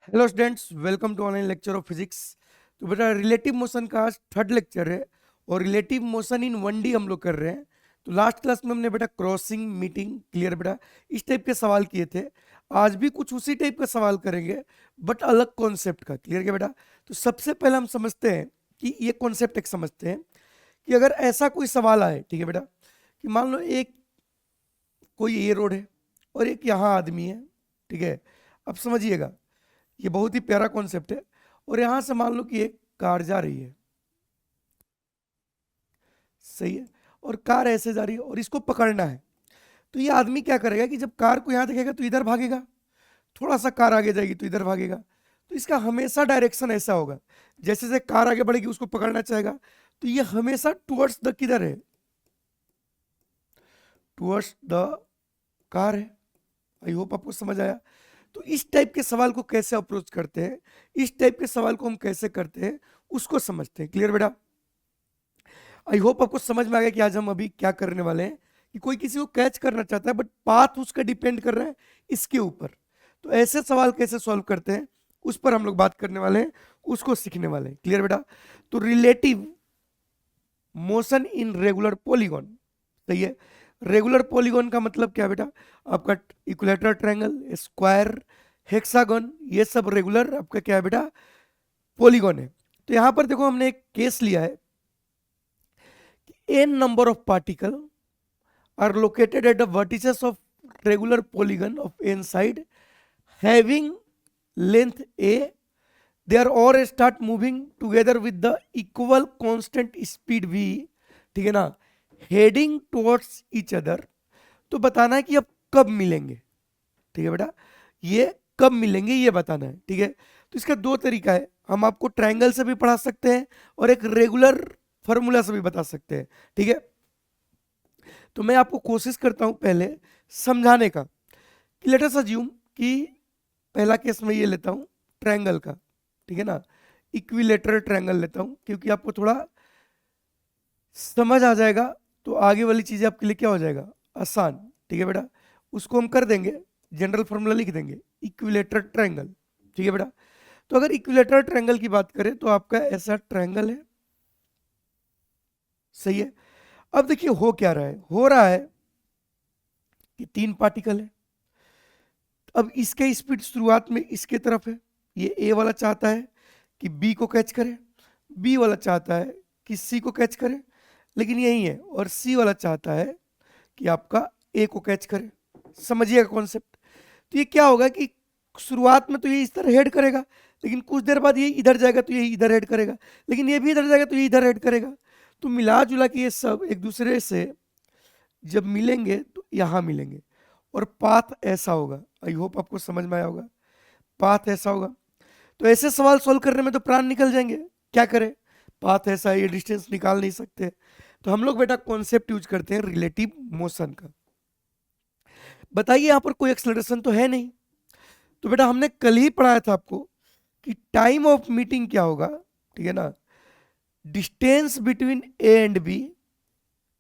Hello students, welcome to online lecture of physics. तो बेटा relative motion का आज थर्ड लेक्चर है और रिलेटिव मोशन इन 1D हम लोग कर रहे हैं। तो लास्ट क्लास में हमने बेटा क्रॉसिंग, मीटिंग, क्लियर बेटा इस टाइप के सवाल किए थे। आज भी कुछ उसी टाइप का सवाल करेंगे बट अलग कॉन्सेप्ट का। क्लियर क्या बेटा? तो सबसे पहले हम समझते हैं कि ये कॉन्सेप्ट एक समझते हैं कि अगर ऐसा कोई सवाल आए, ठीक है बेटा, कि मान लो एक कोई ये रोड है और एक यहाँ आदमी है, ठीक है। अब समझिएगा, ये बहुत ही प्यारा कॉन्सेप्ट है। और यहां से मान लो कि एक कार जा रही है, सही है, और कार ऐसे जा रही है और इसको पकड़ना है। तो ये आदमी क्या करेगा कि जब कार को यहां देखेगा तो इधर भागेगा, थोड़ा सा कार आगे जाएगी तो इधर भागेगा। तो इसका हमेशा डायरेक्शन ऐसा होगा, जैसे जैसे कार आगे बढ़ेगी उसको पकड़ना चाहेगा, तो ये हमेशा टुवर्ड्स द किधर है, टुवर्ड्स द कार है। आई होप आपको समझ आया। तो इस टाइप के सवाल को कैसे अप्रोच करते हैं, इस टाइप के सवाल को हम कैसे करते हैं, उसको समझते हैं। क्लियर बेटा? आई होप आपको समझ में आ गया कि आज हम अभी क्या करने वाले हैं। कि कोई किसी को कैच करना चाहता है बट पाथ उसका डिपेंड कर रहा है इसके ऊपर। तो ऐसे सवाल कैसे सॉल्व करते हैं उस पर हम लोग बात करने वाले हैं, उसको सीखने वाले हैं। क्लियर बेटा? तो relative motion in regular polygon, सही है। रेगुलर पॉलीगॉन का मतलब क्या बेटा? आपका इक्विलेटरल ट्रायंगल, स्क्वायर, हेक्सागन, ये सब रेगुलर आपका क्या है बेटा? पॉलीगॉन है। तो यहां पर देखो हमने एक केस लिया है, n number of particle are located at the vertices of regular polygon of n side having length a. They are all start moving together with the equal constant speed v, ठीक है ना, heading towards each other. तो बताना है कि अब कब मिलेंगे, ठीक है बेटा, ये कब मिलेंगे ये बताना है, ठीक है। तो इसका दो तरीका है, हम आपको ट्रायंगल से भी पढ़ा सकते हैं और एक रेगुलर फॉर्मूला से भी बता सकते हैं, ठीक है। तो मैं आपको कोशिश करता हूं पहले समझाने का कि लेट अस अज्यूम कि पहला केस मैं ये लेता हूं ट्रायंगल का, ठीक है ना, इक्विलेटरल ट्रायंगल लेता हूं क्योंकि आपको थोड़ा समझ आ जाएगा, तो आगे वाली चीजें आपके लिए क्या हो जाएगा, आसान, ठीक है बेटा। उसको हम कर देंगे, जनरल फॉर्मूला लिख देंगे, इक्विलेटरल ट्रायंगल, ठीक है बेटा। तो अगर इक्विलेटरल ट्रायंगल की बात करें तो आपका ऐसा ट्रायंगल है, सही है। अब देखिए हो क्या रहा है, हो रहा है कि तीन पार्टिकल है। अब इसके स्पीड शुरुआत में इसके तरफ है, ये ए वाला चाहता है कि बी को कैच करे, बी वाला चाहता है कि सी को कैच करे, लेकिन यही है, और सी वाला चाहता है कि आपका ए को कैच करे। समझिएगा कॉन्सेप्ट। तो ये क्या होगा कि शुरुआत में तो ये इस तरह हेड करेगा, लेकिन कुछ देर बाद ये इधर जाएगा तो ये इधर हेड करेगा, लेकिन ये भी इधर जाएगा तो ये इधर हेड करेगा। तो मिला जुला के ये सब एक दूसरे से जब मिलेंगे तो यहां मिलेंगे और पाथ ऐसा होगा। आई होप आपको समझ में आया होगा, पाथ ऐसा होगा। तो ऐसे सवाल सॉल्व करने में तो प्राण निकल जाएंगे, क्या करें, पाथ ऐसा है, ये डिस्टेंस निकाल नहीं सकते। तो हम लोग बेटा कॉन्सेप्ट यूज करते हैं रिलेटिव मोशन का। बताइए यहां पर कोई एक्सलरेशन तो है नहीं। तो बेटा हमने कल ही पढ़ाया था आपको कि टाइम ऑफ मीटिंग क्या होगा, ठीक है ना, distance between A and be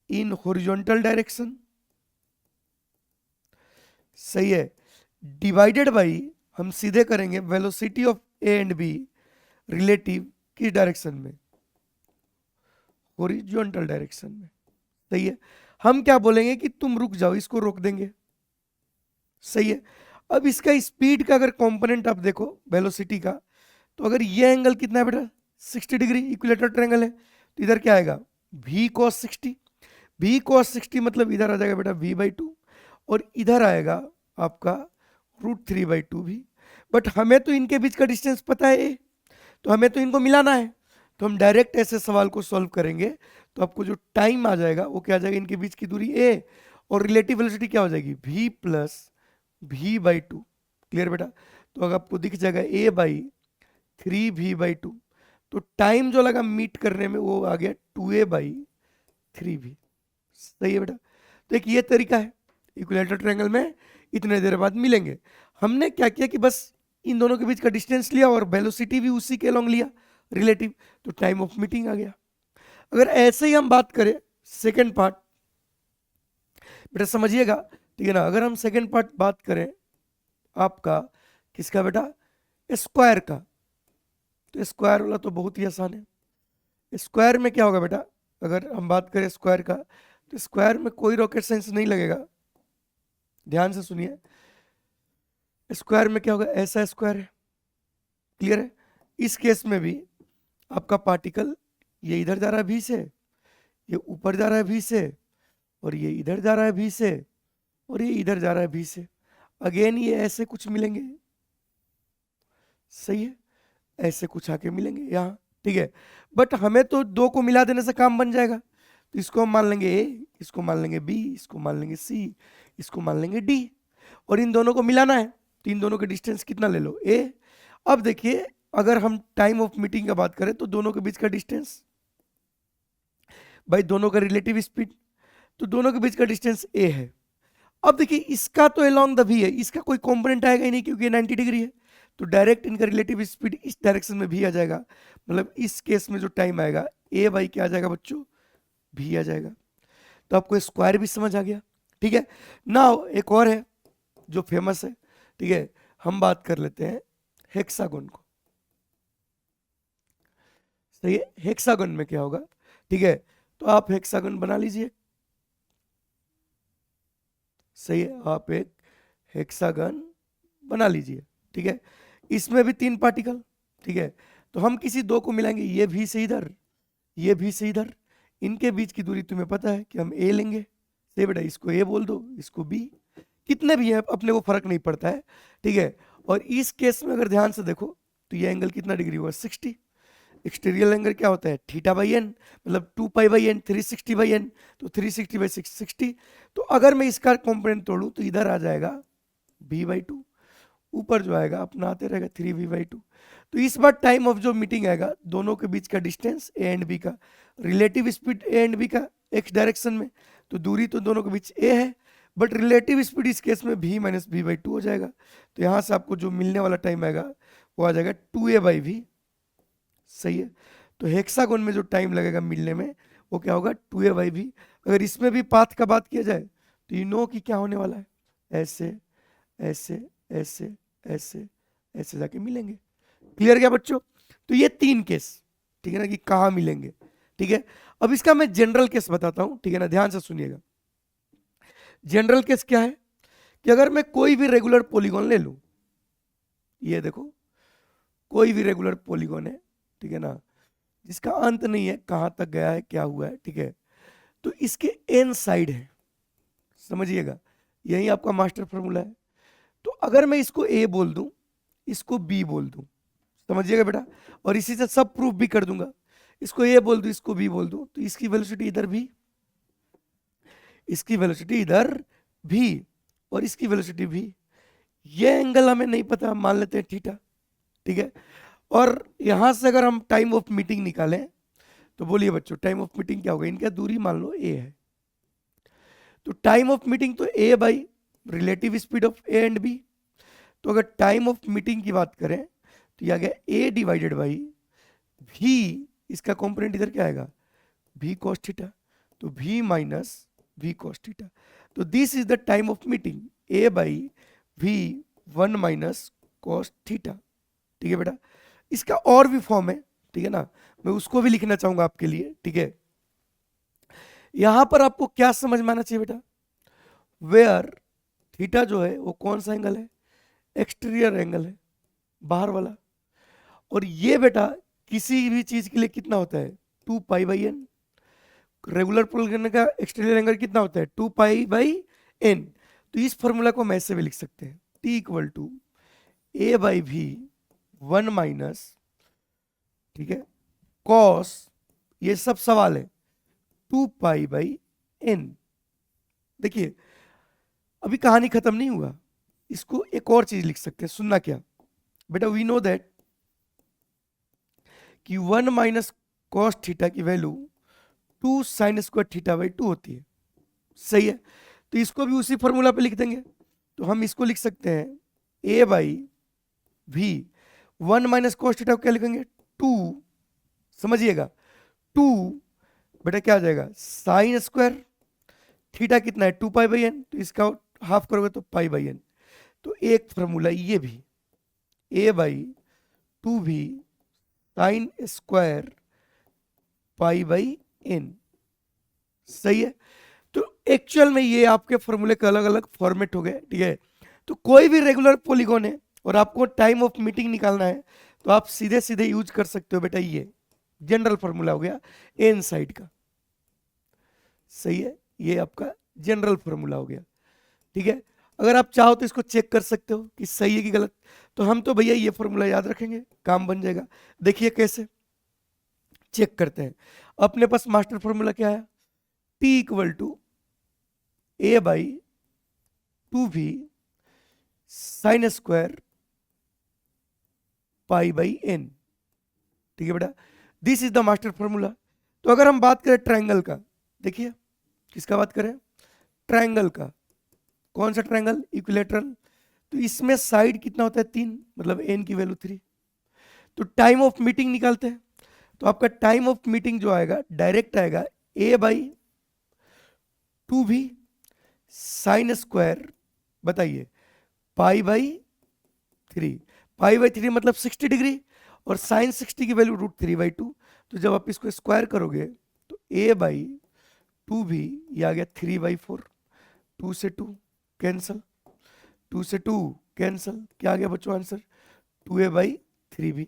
in horizontal direction, सही है, डिवाइडेड बाई, हम सीधे करेंगे velocity of a and be relative किस डायरेक्शन में, हॉरिजॉन्टल डायरेक्शन में, सही है। हम क्या बोलेंगे कि तुम रुक जाओ, इसको रोक देंगे, सही है। अब इसका स्पीड का अगर कंपोनेंट आप देखो वेलोसिटी का, तो अगर ये एंगल कितना है बेटा, 60 डिग्री, इक्विलेटरल ट्रायंगल है, तो इधर क्या आएगा, v cos 60। v cos 60 मतलब इधर आ जाएगा बेटा v/2, और इधर आएगा आपका √3/2 भी। बट हमें तो इनके बीच का डिस्टेंस पता है a, तो हमें तो इनको मिलाना है। तो हम डायरेक्ट ऐसे सवाल को सॉल्व करेंगे, तो आपको जो टाइम आ जाएगा वो क्या आ जाएगा, इनके बीच की दूरी a, और रिलेटिव वेलोसिटी क्या हो जाएगी, v + v/2। क्लियर बेटा? तो अगर आपको दिख जाएगा a/3v/2, तो टाइम जो लगा मीट करने में वो आ गया 2a/3v। सही है बेटा? तो एक ये तरीका है, इक्विलेटरल ट्रायंगल में इतने देर बाद मिलेंगे। हमने क्या किया कि बस इन दोनों के बीच का डिस्टेंस लिया और वेलोसिटी भी उसी के अलोंग लिया रिलेटिव, तो टाइम ऑफ मीटिंग आ गया। अगर ऐसे ही हम बात करें सेकेंड पार्ट, बेटा समझिएगा, ठीक है ना, अगर हम सेकेंड पार्ट बात करें आपका किसका बेटा, स्क्वायर का, तो स्क्वायर वाला तो बहुत ही आसान है। स्क्वायर में क्या होगा बेटा, अगर हम बात करें स्क्वायर का, तो स्क्वायर में कोई रॉकेट साइंस नहीं लगेगा, ध्यान से सुनिए। स्क्वायर में क्या होगा, ऐसा स्क्वायर है, क्लियर है। इस केस में भी आपका पार्टिकल ये इधर जा रहा है भी से, ये ऊपर जा रहा है भी से, और ये इधर जा रहा है भी से, और ये इधर जा रहा है भी से। अगेन ये ऐसे कुछ मिलेंगे, सही है, ऐसे कुछ आके मिलेंगे यहाँ, ठीक है। बट हमें तो दो को मिला देने से काम बन जाएगा, तो इसको हम मान लेंगे ए, इसको मान लेंगे बी, इसको मान लेंगे सी, इसको मान लेंगे डी, और इन दोनों को मिलाना है, तो इन दोनों के डिस्टेंस कितना ले लो, ए। अब देखिए अगर हम टाइम ऑफ मीटिंग का बात करें तो दोनों के बीच का डिस्टेंस, भाई दोनों का रिलेटिव स्पीड, तो दोनों के बीच का डिस्टेंस ए है। अब देखिए इसका तो अलोंग द भी है, इसका कोई कंपोनेंट आएगा ही नहीं क्योंकि ये 90 डिग्री है, तो डायरेक्ट इनका रिलेटिव स्पीड इस डायरेक्शन में भी आ जाएगा, मतलब इस केस में जो टाइम आएगा ए बाई क्या आ जाएगा बच्चों, भी आ जाएगा। तो आपको स्क्वायर भी समझ आ गया, ठीक है। नाउ एक और है जो फेमस है, ठीक है, हम बात कर लेते हैं हेक्सागोन को। सही है, हेक्सागोन में क्या होगा, ठीक है, तो आप हेक्सागोन बना लीजिए। सही है, आप एक हेक्सागन बना लीजिए, ठीक है। इसमें भी 3 पार्टिकल, ठीक है, तो हम किसी दो को मिलाएंगे, ये भी से इधर, ये भी से इधर, इनके बीच की दूरी तुम्हें पता है कि हम ए लेंगे, सही बेटा, इसको ए बोल दो, इसको बी, कितने भी हैं अपने को फर्क नहीं पड़ता है, ठीक है। और इस केस में अगर ध्यान से देखो तो ये एंगल कितना डिग्री हुआ, 60। एक्सटीरियल एंगल क्या होता है, थीटा बाई एन, मतलब 2 pi by N, 360 by N, तो 360 बाई 660। तो अगर मैं इसका कंपोनेंट तोड़ूं तो इधर आ जाएगा v बाई 2, ऊपर जो आएगा अपना आते रहेगा 3v बाई 2। तो इस बार टाइम ऑफ जो मीटिंग आएगा दोनों के बीच का डिस्टेंस ए एंड बी का, relative speed A and B का एक्स डायरेक्शन में, तो दूरी तो दोनों के बीच ए है, बट रिलेटिव स्पीड इस केस में v माइनस v बाई 2 हो जाएगा। तो यहाँ से आपको जो मिलने वाला टाइम आएगा वो आ जाएगा 2a बाई v, सही है। तो हेक्सागोन में जो टाइम लगेगा मिलने में वो क्या होगा, 2a बाई v। अगर इसमें भी पाथ का बात किया जाए तो यू नो कि क्या होने वाला है, ऐसे ऐसे ऐसे ऐसे ऐसे जाके मिलेंगे, क्लियर क्या बच्चों। तो ये 3 केस, ठीक है ना, कि कहाँ मिलेंगे, ठीक है। अब इसका मैं जनरल केस बताता हूं, ठीक है ना, ध्यान से सुनिएगा। जनरल केस क्या है कि अगर मैं कोई भी रेगुलर पॉलीगॉन ले लूं, ये देखो कोई भी रेगुलर पॉलीगॉन है, ठीक है ना, जिसका अंत नहीं है, कहां तक गया है क्या हुआ है, ठीक है, तो इसके एन साइड है, समझिएगा, यही आपका मास्टर फॉर्मूला है। तो अगर मैं इसको ए बोल दूं, इसको बी बोल दूं, समझिएगा बेटा, और इसी से सब प्रूफ भी कर दूंगा, इसको ए बोल दूं, इसको बी बोल दूं, तो इसकी वेलोसिटी इधर भी, इसकी वेलोसिटी इधर भी, और इसकी वेलोसिटी भी, ये एंगल हमें नहीं पता, मान लेते हैं थीटा, ठीक है। और यहां से अगर हम टाइम ऑफ मीटिंग निकालें तो बोलिए बच्चों टाइम ऑफ मीटिंग क्या होगा, इनका दूरी मान लो ए है, तो टाइम ऑफ मीटिंग तो a by relative speed of a and b. तो अगर टाइम ऑफ मीटिंग की बात करें तो यह आ गया ए डिवाइडेड बाई भी, इसका कंपोनेंट इधर क्या आएगा, भी कॉस थीटा, तो भी माइनस भी कॉस थीटा। तो this is the time of meeting, A by भी 1 माइनस कॉस थीटा, ठीक है बेटा। इसका और भी फॉर्म है, ठीक है ना, मैं उसको भी लिखना चाहूंगा आपके लिए, ठीक है। यहां पर आपको क्या समझ में आना चाहिए बेटा, वेयर थीटा जो है वो कौन सा एंगल है, एक्सटीरियर एंगल है, बाहर वाला, और ये बेटा किसी भी चीज के लिए कितना होता है, 2 pi by N, regular polygon का एक्सटीरियर एंगल कितना होता है, 2 पाई बाई एन। तो इस फॉर्मूला को हम ऐसे भी लिख सकते हैं, T equal to A by भी 1 माइनस, ठीक है, कॉस, ये सब सवाल है, 2 पाई बाई एन। देखिए अभी कहानी खत्म नहीं हुआ, इसको एक और चीज लिख सकते हैं, सुनना क्या बेटा, वी नो दैट कि 1 माइनस कॉस थीटा की value 2 sine square theta by 2 होती है, सही है। तो इसको भी उसी फॉर्मूला पे लिख देंगे, तो हम इसको लिख सकते हैं ए बाई भी 1 माइनस कॉस थीटा को क्या लिखेंगे, 2, समझिएगा 2 बेटा क्या आ जाएगा, साइन स्क्वायर थीटा कितना है 2 पाई बाई एन, तो इसका हाफ करोगे तो पाई बाई एन। तो एक फॉर्मूला ये भी, a by 2v sine square pi by n। सही है। तो एक्चुअल में ये आपके फॉर्मूले का अलग अलग फॉर्मेट हो गए, ठीक है। तो कोई भी रेगुलर पॉलीगॉन है और आपको टाइम ऑफ मीटिंग निकालना है तो आप सीधे सीधे यूज कर सकते हो बेटा, ये जनरल फॉर्मूला हो गया एन साइड का। सही है, ये आपका जनरल फॉर्मूला हो गया, ठीक है। अगर आप चाहो तो इसको चेक कर सकते हो कि सही है कि गलत। तो हम तो भैया ये फॉर्मूला याद रखेंगे, काम बन जाएगा। देखिए कैसे चेक करते हैं। अपने पास मास्टर फॉर्मूला क्या है, T equal to A by 2v sine square pi by n, ठीक है बेटा। This is the master formula. तो अगर हम बात करें ट्रायंगल का, देखिए किसका बात करें, ट्रायंगल का। कौन सा ट्रायंगल, इक्विलेटरल। तो इसमें साइड कितना होता है 3, मतलब n की वैल्यू 3। तो टाइम ऑफ मीटिंग निकालते हैं। तो आपका टाइम ऑफ मीटिंग जो आएगा डायरेक्ट आएगा a by 2v sine square, बताइए, पाई बाई 3। पाई बाई 3 मतलब 60 डिग्री, और साइन 60 की वैल्यू √3/2। तो जब आप इसको स्क्वायर करोगे तो a बाई 2v, ये आ गया 3/4। 2 से 2 कैंसल, 2 से 2 कैंसल, क्या आ गया बच्चों आंसर, 2a बाई 3v।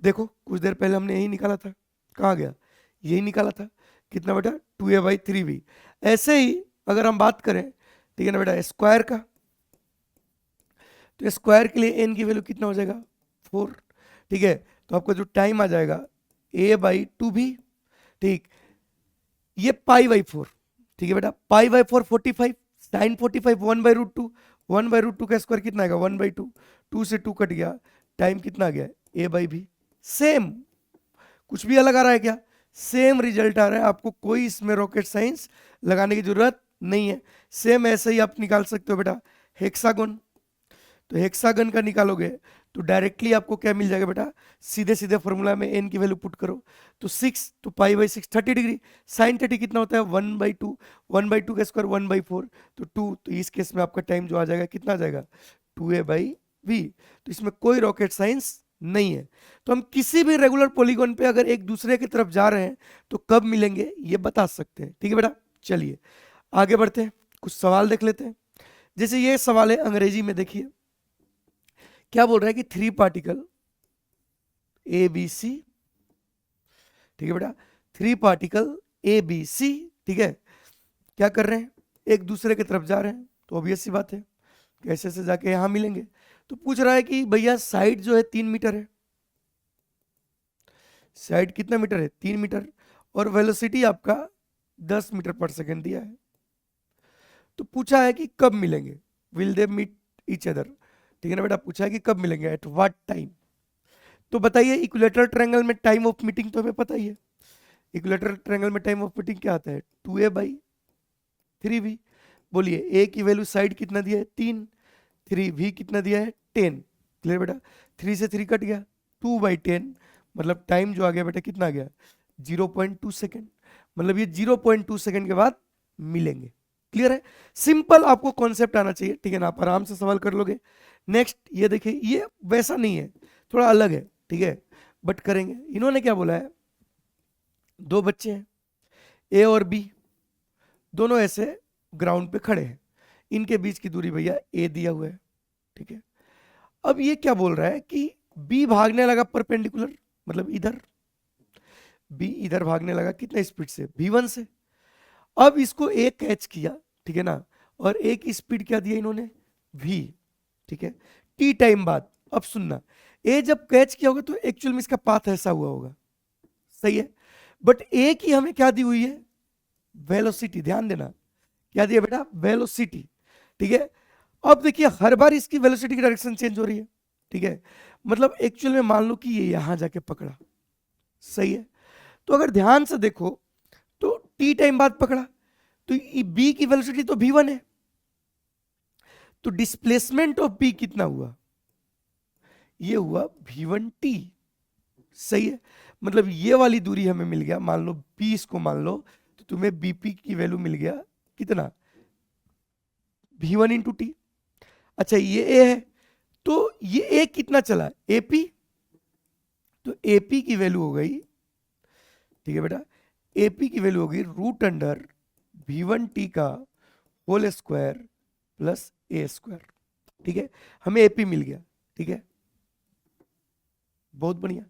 देखो कुछ देर पहले हमने यही निकाला था, कहाँ गया, यही निकाला था, कितना बेटा 2a बाई 3v। ऐसे ही अगर हम बात करें, ठीक है ना बेटा, स्क्वायर का, तो स्क्वायर के लिए n की वैल्यू कितना हो जाएगा 4, ठीक है। तो आपका जो टाइम आ जाएगा a बाई 2v, ठीक, ये पाई बाई 4, ठीक है बेटा, पाई बाई 4 45, साइन 45 1/√2, 1/√2 का स्क्वायर कितना आएगा 1/2, 2 से 2 कट गया, टाइम कितना आ गया a बाई v। सेम, कुछ भी अलग आ रहा है क्या, सेम रिजल्ट आ रहा है, आपको कोई इसमें रॉकेट साइंस लगाने की जरूरत नहीं है। सेम ऐसे ही आप निकाल सकते हो बेटा हेक्सागन। तो हेक्सागन का निकालोगे तो डायरेक्टली आपको क्या मिल जाएगा बेटा, सीधे सीधे फॉर्मूला में n की वैल्यू पुट करो तो 6, तो पाई बाई 6 30 डिग्री, साइन 30 कितना होता है 1/2, 1/2 का स्क्वायर 1/4, तो 2। तो इस केस में आपका टाइम जो आ जाएगा कितना आ जाएगा 2a बाई v। तो इसमें कोई रॉकेट साइंस नहीं है। तो हम किसी भी रेगुलर पॉलीगॉन पे अगर एक दूसरे की तरफ जा रहे हैं तो कब मिलेंगे ये बता सकते हैं, ठीक है बेटा। चलिए आगे बढ़ते हैं, कुछ सवाल देख लेते हैं। जैसे ये सवाल है अंग्रेजी में, देखिए क्या बोल रहा है कि 3 पार्टिकल ए बी सी, ठीक है बेटा, 3 पार्टिकल ए बी सी, ठीक है, क्या कर रहे हैं, एक दूसरे की तरफ जा रहे हैं। तो ऑब्वियस सी बात है कैसे से जाके यहां मिलेंगे। तो पूछ रहा है कि भैया साइड जो है 3 मीटर है, साइड कितना मीटर है 3 मीटर, और वेलोसिटी आपका 10 मीटर पर सेकेंड दिया है। तो पूछा है कि कब मिलेंगे, will they meet each other, ठीक है ना बेटा, पूछा है कि कब मिलेंगे, एट व्हाट टाइम। तो बताइए इक्विलेटरल ट्रायंगल में टाइम ऑफ मीटिंग तो हमें पता ही है, इक्विलेटरल ट्रायंगल में टाइम ऑफ मीटिंग क्या आता है 2a बाई 3v। बोलिए a की वैल्यू साइड कितना दिया है 3, 3v कितना दिया है 10, क्लियर बेटा, 3 से 3 कट गया, 2/10, मतलब टाइम जो आ गया बेटा कितना आ गया 0.2 सेकेंड, मतलब ये 0.2 सेकेंड के बाद मिलेंगे। क्लियर है, सिंपल आपको कॉन्सेप्ट आना चाहिए, ठीक है ना, आप आराम से सवाल कर लोगे। नेक्स्ट ये देखिए, ये वैसा नहीं है, थोड़ा अलग है, ठीक है, बट करेंगे। इन्होंने क्या बोला है, 2 बच्चे हैं ए और बी, दोनों ऐसे ग्राउंड पे खड़े हैं, इनके बीच की दूरी भैया ए दिया हुआ है, ठीक है। अब ये क्या बोल रहा है कि बी भागने लगा परपेंडिकुलर, मतलब इधर, बी इधर भागने लगा कितना स्पीड से v1 से। अब इसको ए कैच किया, ठीक है ना, और ए की स्पीड क्या दिया इन्होंने v, ठीक है, टी टाइम बाद। अब सुनना, ए जब कैच किया होगा तो एक्चुअल में इसका पाथ ऐसा हुआ होगा, सही है, बट ए की हमें क्या दी हुई है वेलोसिटी, ध्यान देना क्या दिया बेटा वेलोसिटी, ठीक है। अब देखिए हर बार इसकी वेलोसिटी की डायरेक्शन चेंज हो रही है, ठीक है, मतलब एक्चुअल में मान लो कि ये यहां जाके पकड़ा, सही है। तो अगर ध्यान से देखो तो टी टाइम बाद पकड़ा, तो बी की वेलोसिटी तो v1 है, तो डिस्प्लेसमेंट ऑफ बी कितना हुआ, ये हुआ v1t, सही है। मतलब ये वाली दूरी हमें मिल गया, मान लो 20 को मान लो, तो तुम्हें bp की वैल्यू मिल गया कितना v1 इंटू टी। अच्छा ये a है, तो ये a कितना चला ap, तो एपी की वैल्यू हो गई, ठीक है बेटा, एपी की वैल्यू होगी रूट अंडर v1t का whole square plus A square. ठीक है, हमें एपी मिल गया। ठीक है, बहुत बढ़िया।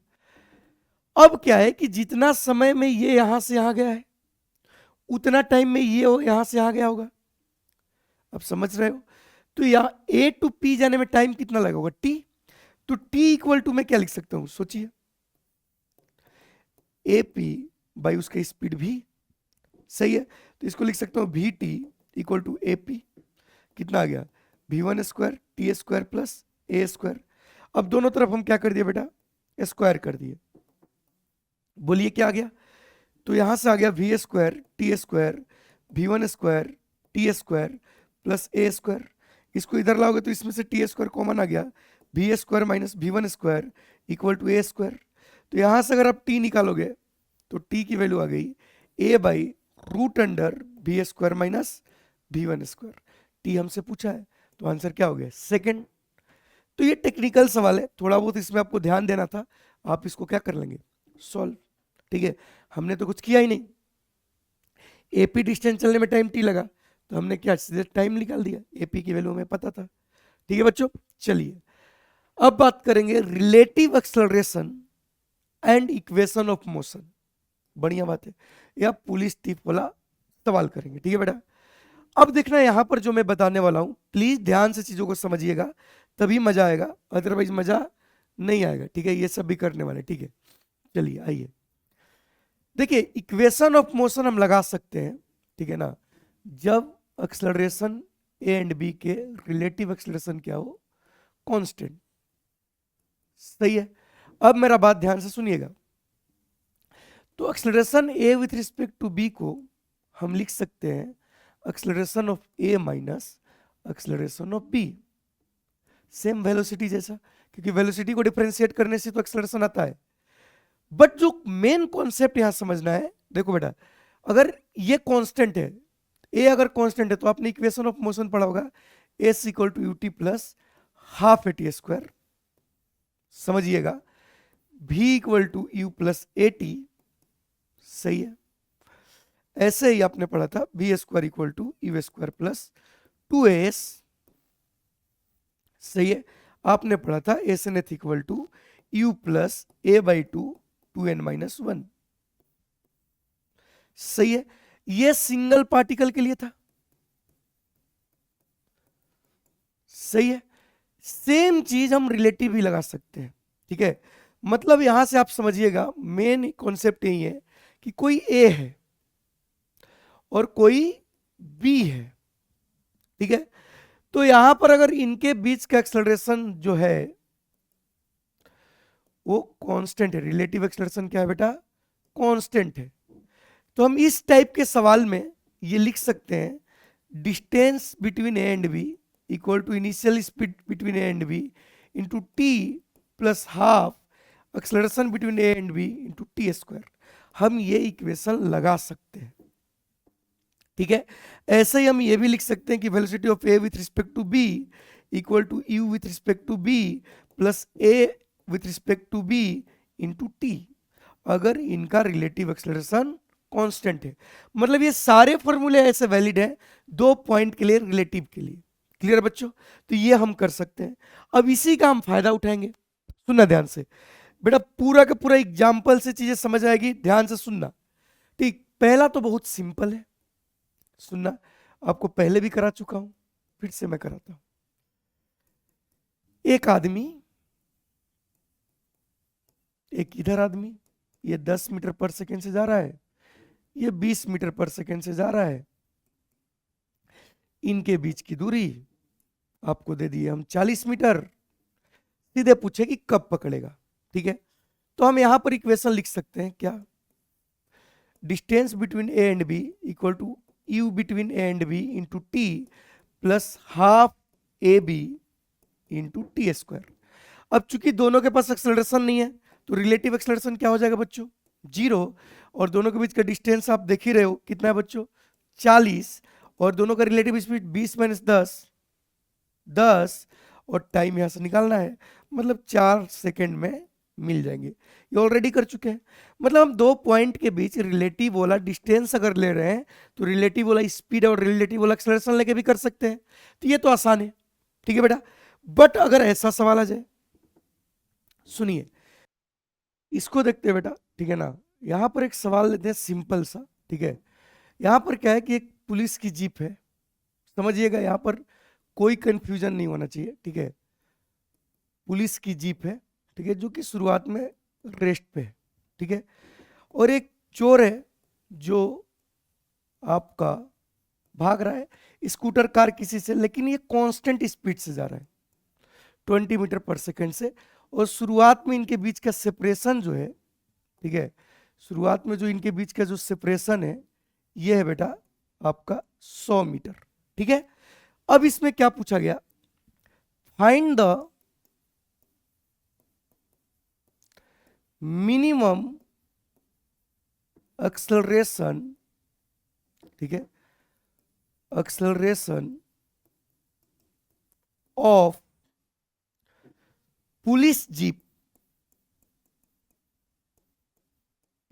अब क्या है कि जितना समय में ये यहां से यहां गया है उतना टाइम में ये यहां से यहां गया होगा। अब समझ रहे हो? तो यहां ए टू पी जाने में टाइम कितना लगा होगा? टी। तो टी इक्वल टू मैं क्या लिख सकता हूं, सोचिए, ए पी बाई उसका स्पीड भी। सही है, तो इसको लिख सकता हूं V T equal to A P. कितना आ गया? V one square T square plus A square. अब दोनों तरफ हम क्या कर दिए बेटा? स्क्वायर कर दिए। बोलिए क्या आ गया? तो यहां से आ गया V square T square V one square T square plus A square. इसको इधर लाओगे तो इसमें से टी स्क्वायर कॉमन आ गया, V square minus we one square equal to A square. तो यहां से अगर आप टी निकालोगे तो टी की वैल्यू आ गई a by root under v square minus we one square. T हमसे पूछा है तो आंसर क्या हो गया? सेकेंड। तो ये टेक्निकल सवाल है, थोड़ा बहुत इसमें आपको ध्यान देना था। आप इसको क्या कर लेंगे? सॉल्व। ठीक है, हमने तो कुछ किया ही नहीं। एपी डिस्टेंस चलने में टाइम टी लगा तो हमने क्या सीधे टाइम निकाल दिया, एपी की वैल्यू हमें पता था। ठीक है बच्चों, चलिए अब बात करेंगे relative acceleration and equation of motion. बढ़िया बात है, यह पुलिस टिप वाला सवाल करेंगे। ठीक है बेटा, अब देखना यहां पर जो मैं बताने वाला हूं प्लीज ध्यान से चीजों को समझिएगा, तभी मजा आएगा, अदरवाइज मजा नहीं आएगा। ठीक है, ये सब भी करने वाले। ठीक है, चलिए आइए देखिए, इक्वेशन ऑफ मोशन हम लगा सकते हैं, ठीक है ना, जब एक्सेलरेशन ए एंड बी के रिलेटिव एक्सेलरेशन क्या हो? कांस्टेंट। सही है, अब मेरा बात ध्यान से सुनिएगा। तो acceleration A with respect to B को हम लिख सकते हैं acceleration of A minus acceleration of B. Same velocity जैसा, क्योंकि वेलोसिटी को डिफरेंशिएट करने से तो एक्सेलरेशन आता है। बट जो मेन कॉन्सेप्ट यहां समझना है, देखो बेटा, अगर ये कांस्टेंट है, ए अगर कांस्टेंट है तो आपने इक्वेशन ऑफ मोशन पढ़ा होगा, S equal to UT plus half A T square. समझिएगा, V equal to U plus A T. सही है, ऐसे ही आपने पढ़ा था B square equal to U square plus two S. सही है, आपने पढ़ा था S N th equal to U plus A by two two N minus one. सही है, ये सिंगल पार्टिकल के लिए था। सही है, सेम चीज हम रिलेटिव भी लगा सकते हैं। ठीक है, मतलब यहां से आप समझिएगा मेन कॉन्सेप्ट यही है कि कोई ए है और कोई बी है। ठीक है, तो यहां पर अगर इनके बीच का एक्सेलरेशन जो है वो कांस्टेंट है, रिलेटिव एक्सेलरेशन क्या है बेटा? कांस्टेंट है। तो हम इस टाइप के सवाल में ये लिख सकते हैं distance between A and B equal to initial speed between A and B into T plus half acceleration between A and B into T square. हम ये इक्वेशन लगा सकते हैं। ठीक है, ऐसे ही हम ये भी लिख सकते हैं कि velocity of A with respect to B equal to U with respect to B plus A with respect to B into T, अगर इनका रिलेटिव एक्सेलरेशन कांस्टेंट है। मतलब ये सारे फॉर्मूले ऐसे वैलिड हैं दो पॉइंट के लिए, रिलेटिव के लिए। क्लियर बच्चों? तो ये हम कर सकते हैं। अब इसी का हम फायदा उठाएंगे। सुनना ध्यान से बेटा, पूरा का पूरा एग्जाम्पल से चीजें समझ आएगी, ध्यान से सुनना। ठीक, पहला तो बहुत सिंपल है, सुनना, आपको पहले भी करा चुका हूं, फिर से मैं कराता हूं। एक आदमी, एक इधर आदमी, ये 10 मीटर पर सेकेंड से जा रहा है, ये 20 मीटर पर सेकेंड से जा रहा है। इनके बीच की दूरी आपको दे दी हम 40 मीटर। सीधे पूछे कि कब पकड़ेगा। ठीक है, तो हम यहां पर इक्वेशन लिख सकते हैं क्या? Distance between A and B equal to u between A and B into T plus half A B into T square. अब चूंकि दोनों के पास एक्सेलरेशन नहीं है तो रिलेटिव एक्सेलरेशन क्या हो जाएगा बच्चों? 0। और दोनों के बीच का डिस्टेंस आप देख ही रहे हो कितना है बच्चों? 40। और दोनों का रिलेटिव स्पीड 20 माइनस 10, और टाइम यहां से निकालना है, मतलब 4 सेकेंड में मिल जाएंगे। ये ऑलरेडी कर चुके हैं। मतलब हम दो पॉइंट के बीच रिलेटिव वाला डिस्टेंस अगर ले रहे हैं तो रिलेटिव वाला स्पीड और रिलेटिव वाला एक्सेलरेशन लेके भी कर सकते हैं। तो ये तो आसान है, ठीक है बेटा। बट अगर ऐसा सवाल आ जाए, सुनिए इसको देखते हैं बेटा, ठीक है ना। यहां पर एक सवाल लेते हैं सिंपल सा, ठीक है। यहां पर क्या है कि एक पुलिस की जीप है, समझिएगा, यहां पर कोई कंफ्यूजन नहीं होना चाहिए, ठीक है। पुलिस की जीप है, ठीक है, जो कि शुरुआत में रेस्ट पे है, ठीक है। और एक चोर है जो आपका भाग रहा है स्कूटर कार किसी से, लेकिन ये कांस्टेंट स्पीड से जा रहा है 20 मीटर पर सेकंड से। और शुरुआत में इनके बीच का सेपरेशन जो है, ठीक है, शुरुआत में जो इनके बीच का जो सेपरेशन है ये है बेटा आपका 100 मीटर, ठीक है। अब इसमें क्या पूछा गया, फाइंड द मिनिमम एक्सेलरेशन, ठीक है, acceleration of police jeep.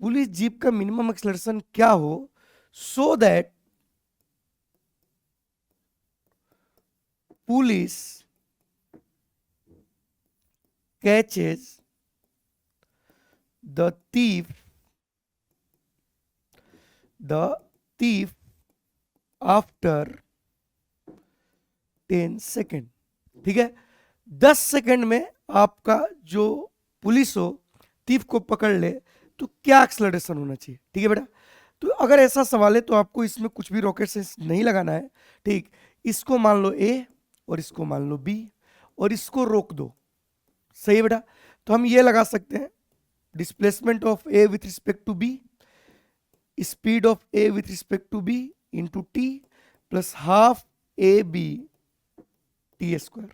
Police jeep का मिनिमम एक्सेलरेशन क्या हो so that police catches the thief after 10 second, ठीक है। 10 सेकेंड में आपका जो पुलिस हो थीफ को पकड़ ले तो क्या एक्सेलरेशन होना चाहिए, ठीक है बेटा। तो अगर ऐसा सवाल है तो आपको इसमें कुछ भी रॉकेट साइंस नहीं लगाना है, ठीक। इसको मान लो ए और इसको मान लो बी और इसको रोक दो, सही है बेटा। तो हम ये लगा सकते हैं displacement of A with respect to B, speed of A with respect to B into T plus half A B t square.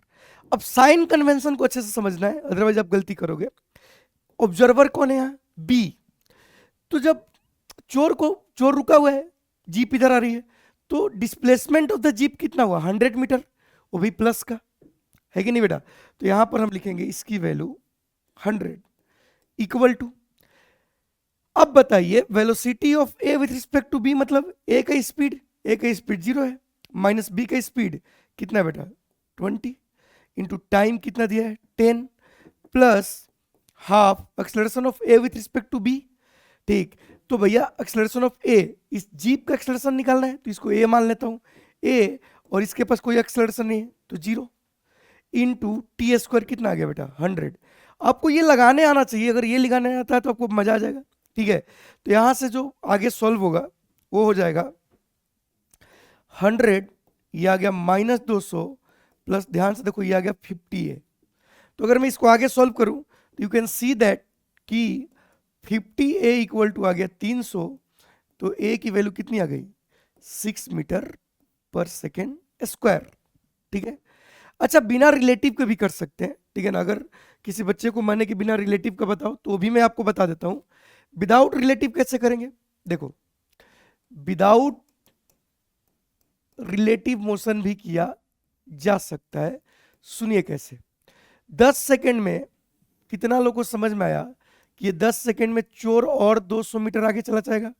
अब साइन कन्वेंशन को अच्छे से समझना है, अदरवाइज आप गलती करोगे। ऑब्जर्वर कौन है यहाँ, बी। तो जब चोर रुका हुआ है, जीप इधर आ रही है, तो डिस्प्लेसमेंट ऑफ द जीप कितना हुआ 100 मीटर, वो भी प्लस का है कि नहीं बेटा। तो यहां पर हम लिखेंगे इसकी वैल्यू 100 इक्वल टू, अब बताइए velocity of A with respect to B, मतलब ए का स्पीड 0 है, माइनस बी का स्पीड कितना बेटा 20 इंटू टाइम कितना दिया है 10 plus half acceleration of A with respect to B, ठीक। तो भैया एक्सेलरेशन ऑफ ए, इस जीप का एक्सेलरेशन निकालना है तो इसको ए मान लेता हूं, ए, और इसके पास कोई एक्सेलरेशन नहीं है तो 0 इंटू टी स्क्वायर कितना आ गया बेटा 100। आपको ये लगाने आना चाहिए, अगर ये लगाने आता है तो आपको मजा आ जाएगा, ठीक है। तो यहां से जो आगे सॉल्व होगा वो हो जाएगा 100, ये आ गया -200 प्लस ध्यान से देखो ये आ गया 50 है। तो अगर मैं इसको आगे सॉल्व करूं तो यू कैन सी दैट कि 50a इक्वल टू आ गया 300, तो a की वैल्यू कितनी आ गई 6 मीटर पर सेकेंड स्क्वायर, ठीक है। अच्छा बिना रिलेटिव के भी कर सकते हैं, ठीक है ना। अगर किसी बच्चे को माने कि बिना रिलेटिव का बताओ तो भी मैं आपको बता देता हूं। विदाउट रिलेटिव कैसे करेंगे, देखो विदाउट रिलेटिव मोशन भी किया जा सकता है। सुनिए कैसे, 10 सेकेंड में कितना लोगों को समझ में आया कि ये 10 सेकेंड में चोर और 200 मीटर आगे चला जाएगा,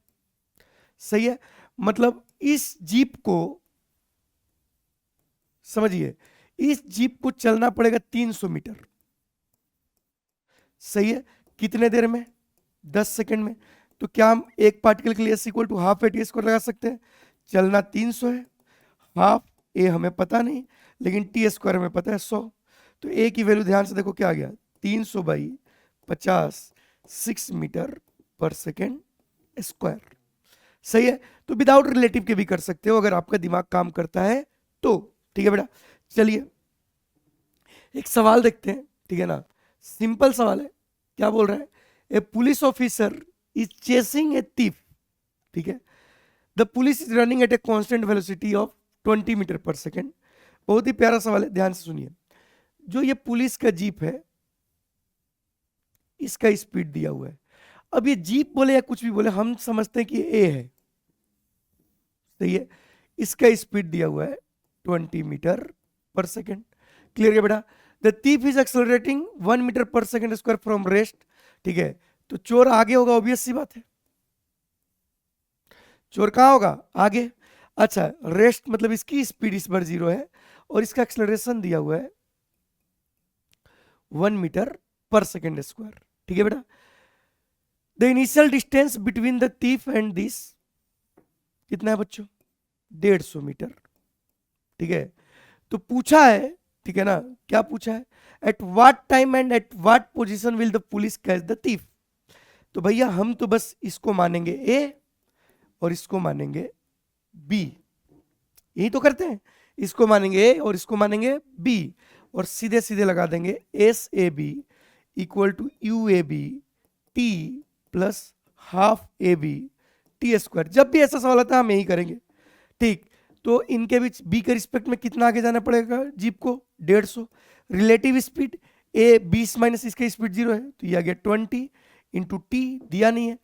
सही है। मतलब इस जीप को समझिए, इस जीप को चलना पड़ेगा 300 मीटर, सही है। कितने देर में 10 सेकेंड में। तो क्या हम एक पार्टिकल के लिए s equal to half A T square लगा सकते हैं, चलना 300 है, हाफ ए हमें पता नहीं लेकिन टी स्क्वायर हमें पता है 100। तो ए की वैल्यू ध्यान से देखो क्या आ गया 300 बाई 50 6 मीटर पर सेकेंड स्क्वायर, सही है। तो विदाउट रिलेटिव के भी कर सकते हो अगर आपका दिमाग काम करता है तो, ठीक है बेटा। चलिए एक सवाल देखते हैं, ठीक है ना, सिंपल सवाल है। क्या बोल रहा है, a police officer is chasing a thief, ठीक है। The police is running at a constant velocity of 20 metre पर सेकेंड। बहुत ही प्यारा सवाल है, ध्यान से सुनिए। जो ये पुलिस का जीप है इसका स्पीड दिया हुआ है। अब ये जीप बोले या कुछ भी बोले हम समझते हैं कि ए है, सही है। इसका स्पीड दिया हुआ है 20 मीटर पर सेकेंड, क्लियर है बेटा। The thief is accelerating 1 metre पर सेकेंड स्क्वायर फ्रॉम रेस्ट, ठीक है, तो चोर आगे होगा, ऑब्वियस सी बात है, चोर कहाँ होगा, आगे। अच्छा, रेस्ट मतलब इसकी स्पीड इस बार 0 है और इसका एक्सेलरेशन दिया हुआ है 1 मीटर पर सेकेंड स्क्वायर, ठीक है बेटा। The initial distance between the thief and this कितना है बच्चों, 150 मीटर, ठीक है। तो पूछा है, ठीक है ना, क्या पूछा है, at what time and at what position will the police catch the thief। तो भैया हम तो बस इसको मानेंगे ए और इसको मानेंगे बी, यही तो करते हैं, इसको मानेंगे ए और इसको मानेंगे बी, और सीधे सीधे लगा देंगे s A B equal to u A B t plus half A B t square. जब भी ऐसा सवाल आता है हम यही करेंगे, ठीक। तो इनके बीच बी के रिस्पेक्ट में कितना आगे जाना पड़ेगा जीप को, 150। रिलेटिव स्पीड ए 20 माइनस इसका स्पीड 0 है, तो ये आ गया 20 इंटू टी, दिया नहीं है,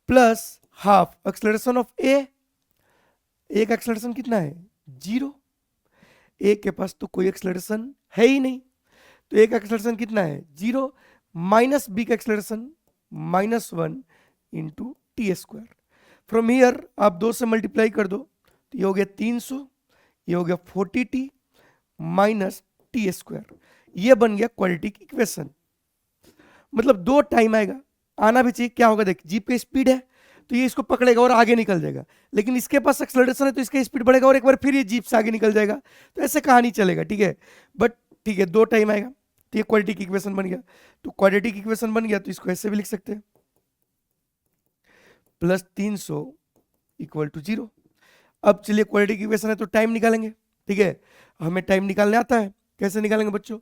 प्लस हाफ एक्सेलरेशन ऑफ ए, एक एक्सेलरेशन कितना है 0, ए के पास तो कोई एक्सेलरेशन है ही नहीं, तो एक एक्सेलरेशन कितना है 0, माइनस बी का acceleration -1 into T square. From here आप 2 से मल्टीप्लाई कर दो, तो ये हो गया 300, ये हो गया 40t माइनस टी स्क्वायर, ये बन गया क्वाड्रेटिक इक्वेशन। मतलब 2 टाइम आएगा, आना भी चाहिए, क्या होगा देख, जीप की स्पीड है तो ये इसको पकड़ेगा और आगे निकल जाएगा, लेकिन इसके पास एक्सेलरेशन है तो इसका स्पीड बढ़ेगा और एक बार फिर ये जीप से आगे निकल जाएगा, तो ऐसे कहानी चलेगा, ठीक है। बट ठीक है, 2 टाइम आएगा, तो ये क्वाड्रेटिक इक्वेशन बन गया। तो क्वाड्रेटिक इक्वेशन बन गया तो इसको ऐसे भी लिख सकते हैं, प्लस 300 इक्वल टू 0। अब चलिए क्वाड्रेटिक इक्वेशन है तो टाइम निकालेंगे, ठीक है, हमें टाइम निकालने आता है, कैसे निकालेंगे बच्चों,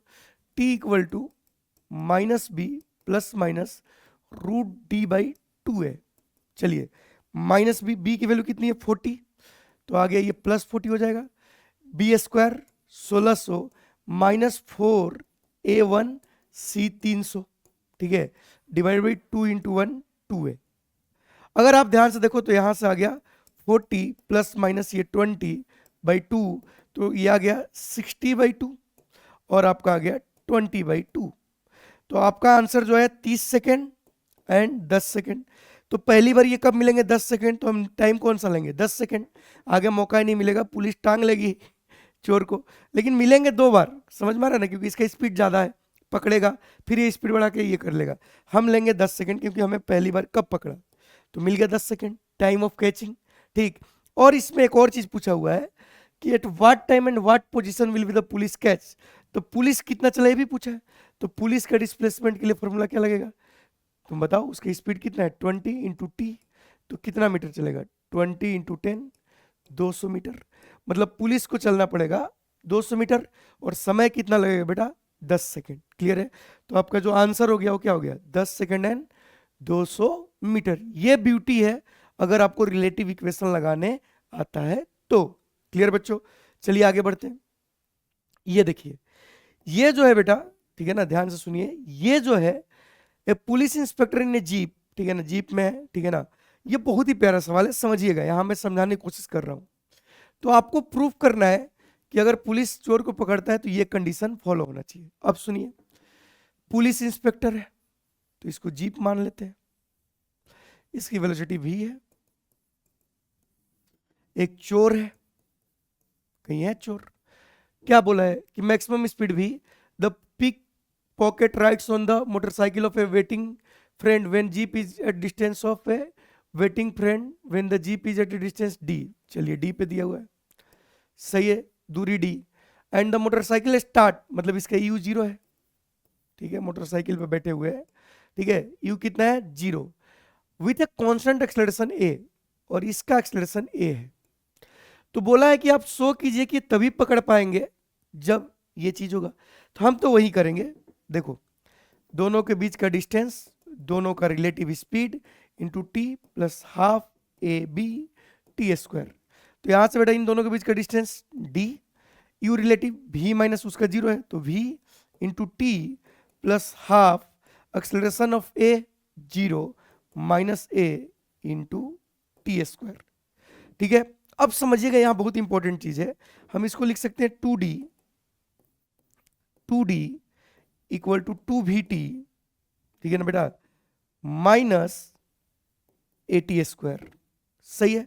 t equal to minus b plus minus root d by 2 है। चलिए माइनस बी, बी की वैल्यू कितनी है 40, तो आ गया ये प्लस 40 हो जाएगा, B square 1600 minus 4 a1 c 300, ठीक है, डिवाइड बाई 2 इंटू 1 2 है। अगर आप ध्यान से देखो तो यहां से आ गया 40 प्लस माइनस ये 20 बाई 2, तो ये आ गया 60 बाई 2 और आपका आ गया 20 बाई 2। तो आपका आंसर जो है 30 सेकेंड एंड 10 सेकेंड। तो पहली बार ये कब मिलेंगे 10 सेकेंड, तो हम टाइम कौन सा लेंगे 10 सेकेंड, आगे मौका ही नहीं मिलेगा, पुलिस टांग लेगी चोर को, लेकिन मिलेंगे 2 बार, समझ में आ रहा है ना, क्योंकि इसका स्पीड ज़्यादा है, पकड़ेगा फिर ये स्पीड बढ़ा के ये कर लेगा। हम लेंगे 10 सेकेंड क्योंकि हमें पहली बार कब पकड़ा, तो मिल गया 10 सेकेंड टाइम ऑफ कैचिंग, ठीक। और इसमें एक और चीज पूछा हुआ है कि at what time and what position will be the police catch, तो पुलिस कितना चला ये भी पूछा है, तो पुलिस का डिस्प्लेसमेंट के लिए फॉर्मूला क्या लगेगा, तुम बताओ, उसकी स्पीड कितना है 20 इंटू टी, तो कितना मीटर चलेगा 20 इंटू 10 200 मीटर, मतलब पुलिस को चलना पड़ेगा 200 मीटर और समय कितना लगेगा बेटा 10 सेकेंड। क्लियर है, तो आपका जो आंसर हो गया वो क्या हो गया 10 सेकेंड एंड 200 मीटर। ये ब्यूटी है अगर आपको रिलेटिव इक्वेशन लगाने आता है तो। क्लियर बच्चों, चलिए आगे बढ़ते हैं। ये देखिए, ये जो है बेटा, ठीक है ना, ध्यान से सुनिए, ये जो है a police inspector in A jeep, ठीक है ना, जीप में है, ठीक है ना, ये बहुत ही प्यारा सवाल है, समझिएगा, यहां मैं समझाने की कोशिश कर रहा हूं। तो आपको प्रूफ करना है कि अगर पुलिस चोर को पकड़ता है तो ये कंडीशन फॉलो होना चाहिए। अब सुनिए, पुलिस इंस्पेक्टर है तो इसको जीप मान लेते हैं, इसकी वेलोसिटी v है, एक चोर है, कहीं है चोर, क्या बोला है कि maximum speed v, the pickpocket rides on the motorcycle of a waiting friend when jeep is at distance of a waiting friend when the jeep is at a distance d। चलिए d पे दिया हुआ है, सही है, दूरी d, and the motorcycle start, मतलब इसका u 0 है, ठीक है, मोटरसाइकिल पे बैठे हुए हैं, ठीक है, u कितना है 0, with a constant acceleration a, और इसका एक्सेलरेशन a है। तो बोला है कि आप शो कीजिए कि तभी पकड़ पाएंगे जब ये चीज होगा, तो हम तो वही करेंगे। देखो, दोनों के बीच का डिस्टेंस, दोनों का relative speed into T plus half A B t square. तो यहां से बेटा इन दोनों के बीच का distance d, u relative v minus उसका 0 है तो v into T plus half acceleration of a 0 minus a into T square. ठीक है, अब समझिएगा यहां बहुत इंपॉर्टेंट चीज है, हम इसको लिख सकते हैं 2d इक्वल टू 2vt, ठीक है ना बेटा, माइनस AT स्क्वायर। सही है।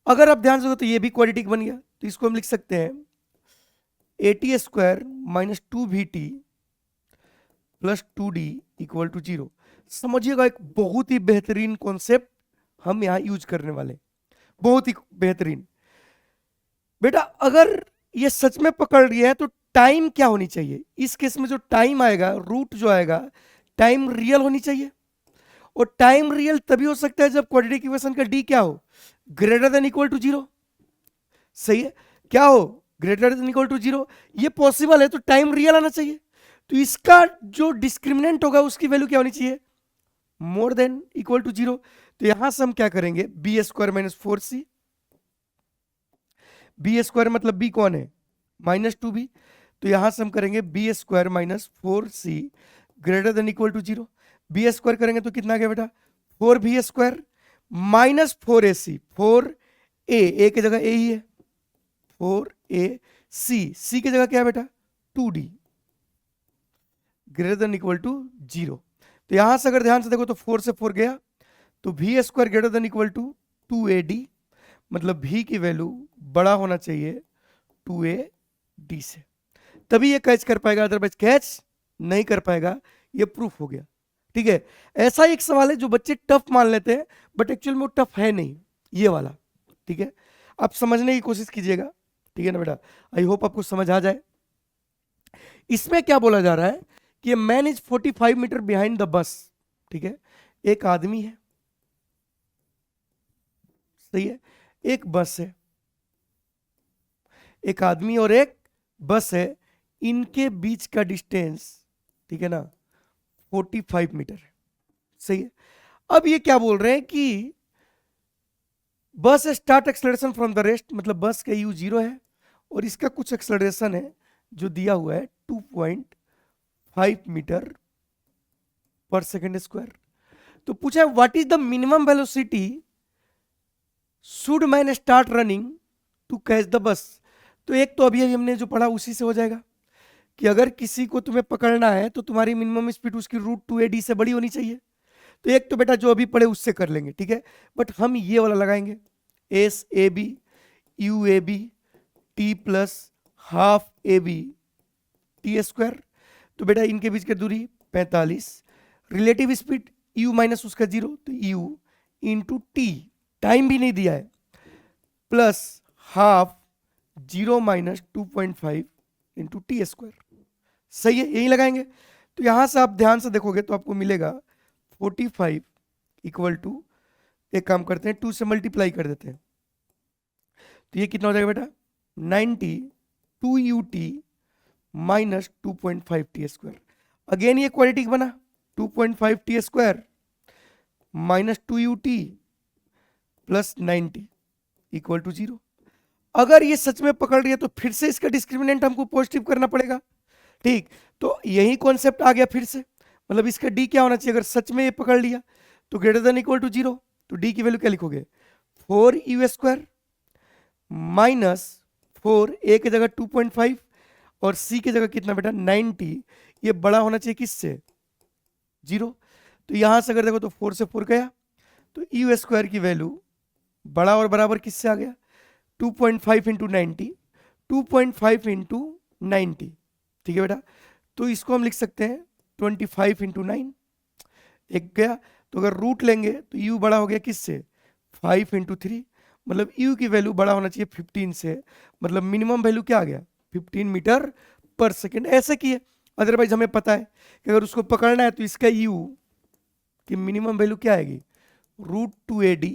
अगर आप ध्यान से हो तो ये भी क्वाड्रेटिक बन गया, तो इसको हम लिख सकते हैं AT square minus 2vt plus 2d equal to 0। समझिएगा, एक बहुत ही बेहतरीन कॉन्सेप्ट हम यहां यूज करने वाले, बहुत ही बेहतरीन। बेटा अगर ये सच में पकड़ रही है तो टाइम क्या होनी चाहिए इस केस में? जो टाइम आएगा, रूट जो आएगा, टाइम रियल होनी चाहिए। और टाइम रियल तभी हो सकता है जब क्वाड्रेटिक इक्वेशन का डी क्या हो, ग्रेटर देन इक्वल टू 0। सही है, क्या हो, ग्रेटर देन इक्वल टू 0। ये पॉसिबल है तो टाइम रियल आना चाहिए। तो इसका जो डिस्क्रिमिनेंट होगा उसकी वैल्यू क्या होनी चाहिए, मोर देन इक्वल टू 0। तो यहां से हम क्या करेंगे, b square minus 4c। B square मतलब बी कौन है, -2b। तो यहां से हम करेंगे b square minus 4c greater than equal to 0। B square करेंगे तो कितना आ गया बेटा, 4b square minus 4ac। 4a की जगह a ही है, 4ac की जगह क्या है बेटा, 2d greater than equal to 0। तो यहां से अगर ध्यान से देखो तो 4 से 4 गया, तो v square greater than equal to 2ad, मतलब v की वैल्यू बड़ा होना चाहिए 2ad से, तभी ये कैच कर पाएगा, अदरवाइज कैच नहीं कर पाएगा। ये प्रूफ हो गया। ठीक है, ऐसा एक सवाल है जो बच्चे टफ मान लेते हैं, बट एक्चुअल में वो टफ है नहीं, ये वाला। ठीक है, आप समझने की कोशिश कीजिएगा। ठीक है ना बेटा, आई होप आपको समझ आ जाए। इसमें क्या बोला जा रहा है कि man is 45 metre behind the bus. ठीक है, एक आदमी है, सही है, एक बस है, एक आदमी और एक बस है, इनके बीच का डिस्टेंस, ठीक है ना, 45 मीटर है। सही है। अब ये क्या बोल रहे हैं कि बस start acceleration from the rest, मतलब बस का यू 0 है और इसका कुछ एक्सेलरेशन है जो दिया हुआ है 2.5 मीटर पर सेकेंड स्क्वायर। तो पूछा है what is the minimum velocity should man start running to catch the bus. तो एक तो अभी हमने जो पढ़ा उसी से हो जाएगा कि अगर किसी को तुम्हें पकड़ना है तो तुम्हारी मिनिमम स्पीड उसकी रूट 2ad से बड़ी होनी चाहिए। तो एक तो बेटा जो अभी पढ़े उससे कर लेंगे, ठीक है, बट हम ये वाला लगाएंगे, s A B u A B t plus half A B t square. तो बेटा इनके बीच की दूरी 45, रिलेटिव स्पीड यू माइनस उसका 0, तो यू इंटू टी, टाइम भी नहीं दिया है, plus half 0 minus 2.5 into T square. सही है, यही लगाएंगे। तो यहां से आप ध्यान से देखोगे तो आपको मिलेगा 45 इक्वल टू, एक काम करते हैं 2 से मल्टीप्लाई कर देते हैं, तो ये कितना हो जाएगा बेटा 90 2ut minus 2.5 t square. Again ये क्वाड्रेटिक बना, 2.5 t square minus 2ut plus 90 equal to 0। अगर ये सच में पकड़ रही है तो फिर से इसका डिस्क्रिमिनेंट हमको पॉजिटिव करना पड़ेगा। ठीक, तो यही कॉन्सेप्ट आ गया फिर से, मतलब इसका डी क्या होना चाहिए, अगर सच में ये पकड़ लिया तो ग्रेटर देन इक्वल टू 0। तो डी की वैल्यू क्या लिखोगे, 4u स्क्वायर माइनस 4 ए की जगह 2.5 और सी की जगह कितना बेटा 90, ये बड़ा होना चाहिए किससे, 0। तो यहां से अगर देखो तो 4 से 4 गया, तो यू स्क्वायर की वैल्यू बड़ा और बराबर किससे आ गया, 2.5 इंटू 90, 2.5 इंटू 90। ठीक है बेटा, तो इसको हम लिख सकते हैं 25 इंटू 9, एक गया। तो अगर रूट लेंगे तो u बड़ा हो गया किससे, 5 इंटू 3, मतलब u की वैल्यू बड़ा होना चाहिए 15 से, मतलब मिनिमम वैल्यू क्या आ गया 15 मीटर पर सेकेंड। ऐसे किए, अदरवाइज हमें पता है कि अगर उसको पकड़ना है तो इसका u की मिनिमम वैल्यू क्या आएगी, √2ad।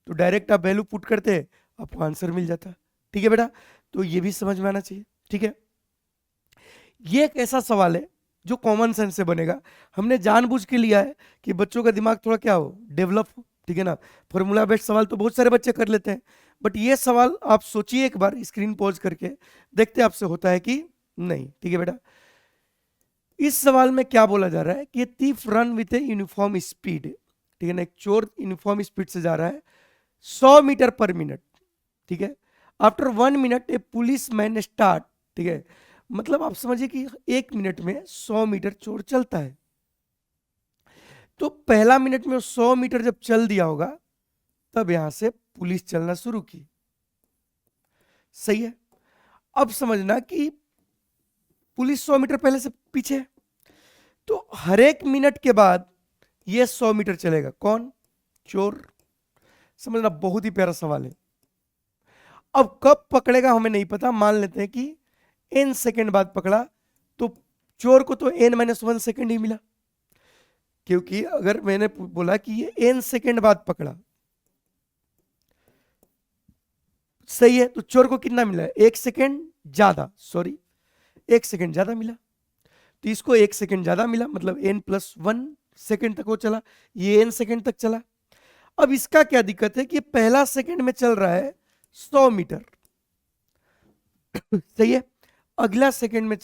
तो डायरेक्ट आप वैल्यू पुट करते हैं, आपको आंसर मिल जाता। ठीक है बेटा, तो ये भी समझ में आना चाहिए। ठीक है, ये एक ऐसा सवाल है जो कॉमन सेंस से बनेगा, हमने जानबूझ के लिया है कि बच्चों का दिमाग थोड़ा क्या हो, डेवलप हो। ठीक है ना, फॉर्मूला बेस्ड सवाल तो बहुत सारे बच्चे कर लेते हैं, बट ये सवाल आप सोचिए एक बार, स्क्रीन पॉज करके देखते आपसे होता है कि नहीं। ठीक है बेटा, इस सवाल में क्या बोला जा रहा है कि thief run with a uniform speed. ठीक है ना, एक चोर यूनिफॉर्म स्पीड से जा रहा है 100 मीटर पर मिनट। ठीक है, आफ्टर 1 मिनट ए पुलिस मैन स्टार्ट, ठीक है, मतलब आप समझिए कि 1 मिनट में 100 मीटर चोर चलता है। तो पहला मिनट में 100 मीटर जब चल दिया होगा तब यहां से पुलिस चलना शुरू की। सही है। अब समझना कि पुलिस 100 मीटर पहले से पीछे है, तो हर एक मिनट के बाद ये 100 मीटर चलेगा। कौन? चोर। समझना, बहुत ही प्यारा सवाल है। अब कब पकड़ेगा हमें नहीं पता, मान लेते हैं कि n सेकेंड बाद पकड़ा, तो चोर को तो n-1 सेकेंड ही मिला, क्योंकि अगर मैंने बोला कि ये n सेकेंड बाद पकड़ा, सही है, तो चोर को कितना मिला? 1 सेकेंड ज्यादा, सॉरी 1 सेकेंड ज्यादा मिला। तो इसको 1 सेकेंड ज्यादा मिला, मतलब n+1 सेकेंड तक वो चला, ये n सेकेंड तक चला। अब इसका क्या दिक्कत है कि पहला सेकेंड में चल रहा है 100 मीटर सही है। अगला सेकेंड में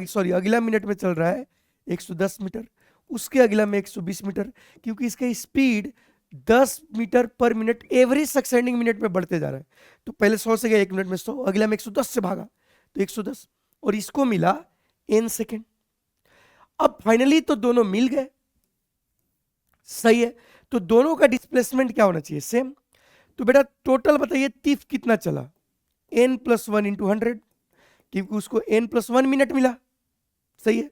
सॉरी अगला मिनट में चल रहा है 110 मीटर, उसके अगला में 120 मीटर, क्योंकि इसका speed 10 metre per minute every succeeding minute में बढ़ते जा रहा है। तो पहले 100 से गया 1 मिनट में 100, अगला में 110 से भागा तो 110, और इसको मिला n सेकेंड। अब फाइनली तो दोनों मिल गए, सही है। तो दोनों का डिस्प्लेसमेंट क्या होना चाहिए? सेम। तो बेटा टोटल बताइए तीफ कितना चला? n+1 इंटू 100, क्योंकि उसको n+1 मिनट मिला, सही है।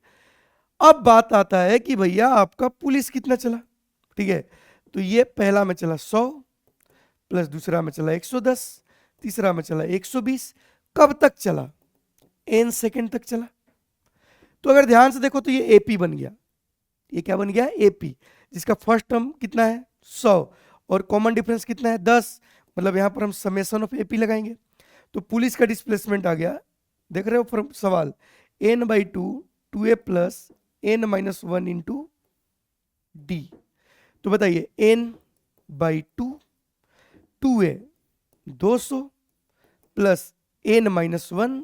अब बात आता है कि भैया आपका पुलिस कितना चला, ठीक है। तो ये पहला में चला 100, प्लस दूसरा में चला 110, तीसरा में चला 120। कब तक चला? n सेकेंड तक चला। तो अगर ध्यान से देखो तो ये AP बन गया। ये क्या बन गया? AP, जिसका फर्स्ट टर्म कितना है? 100, और कॉमन डिफरेंस कितना है? 10। मतलब यहां पर हम समेशन ऑफ AP लगाएंगे, तो पुलिस का डिस्प्लेसमेंट आ गया, देख रहे हो सवाल, n/2 2a plus n-1 into D. तो बताइए n/2 2a 200 plus n-1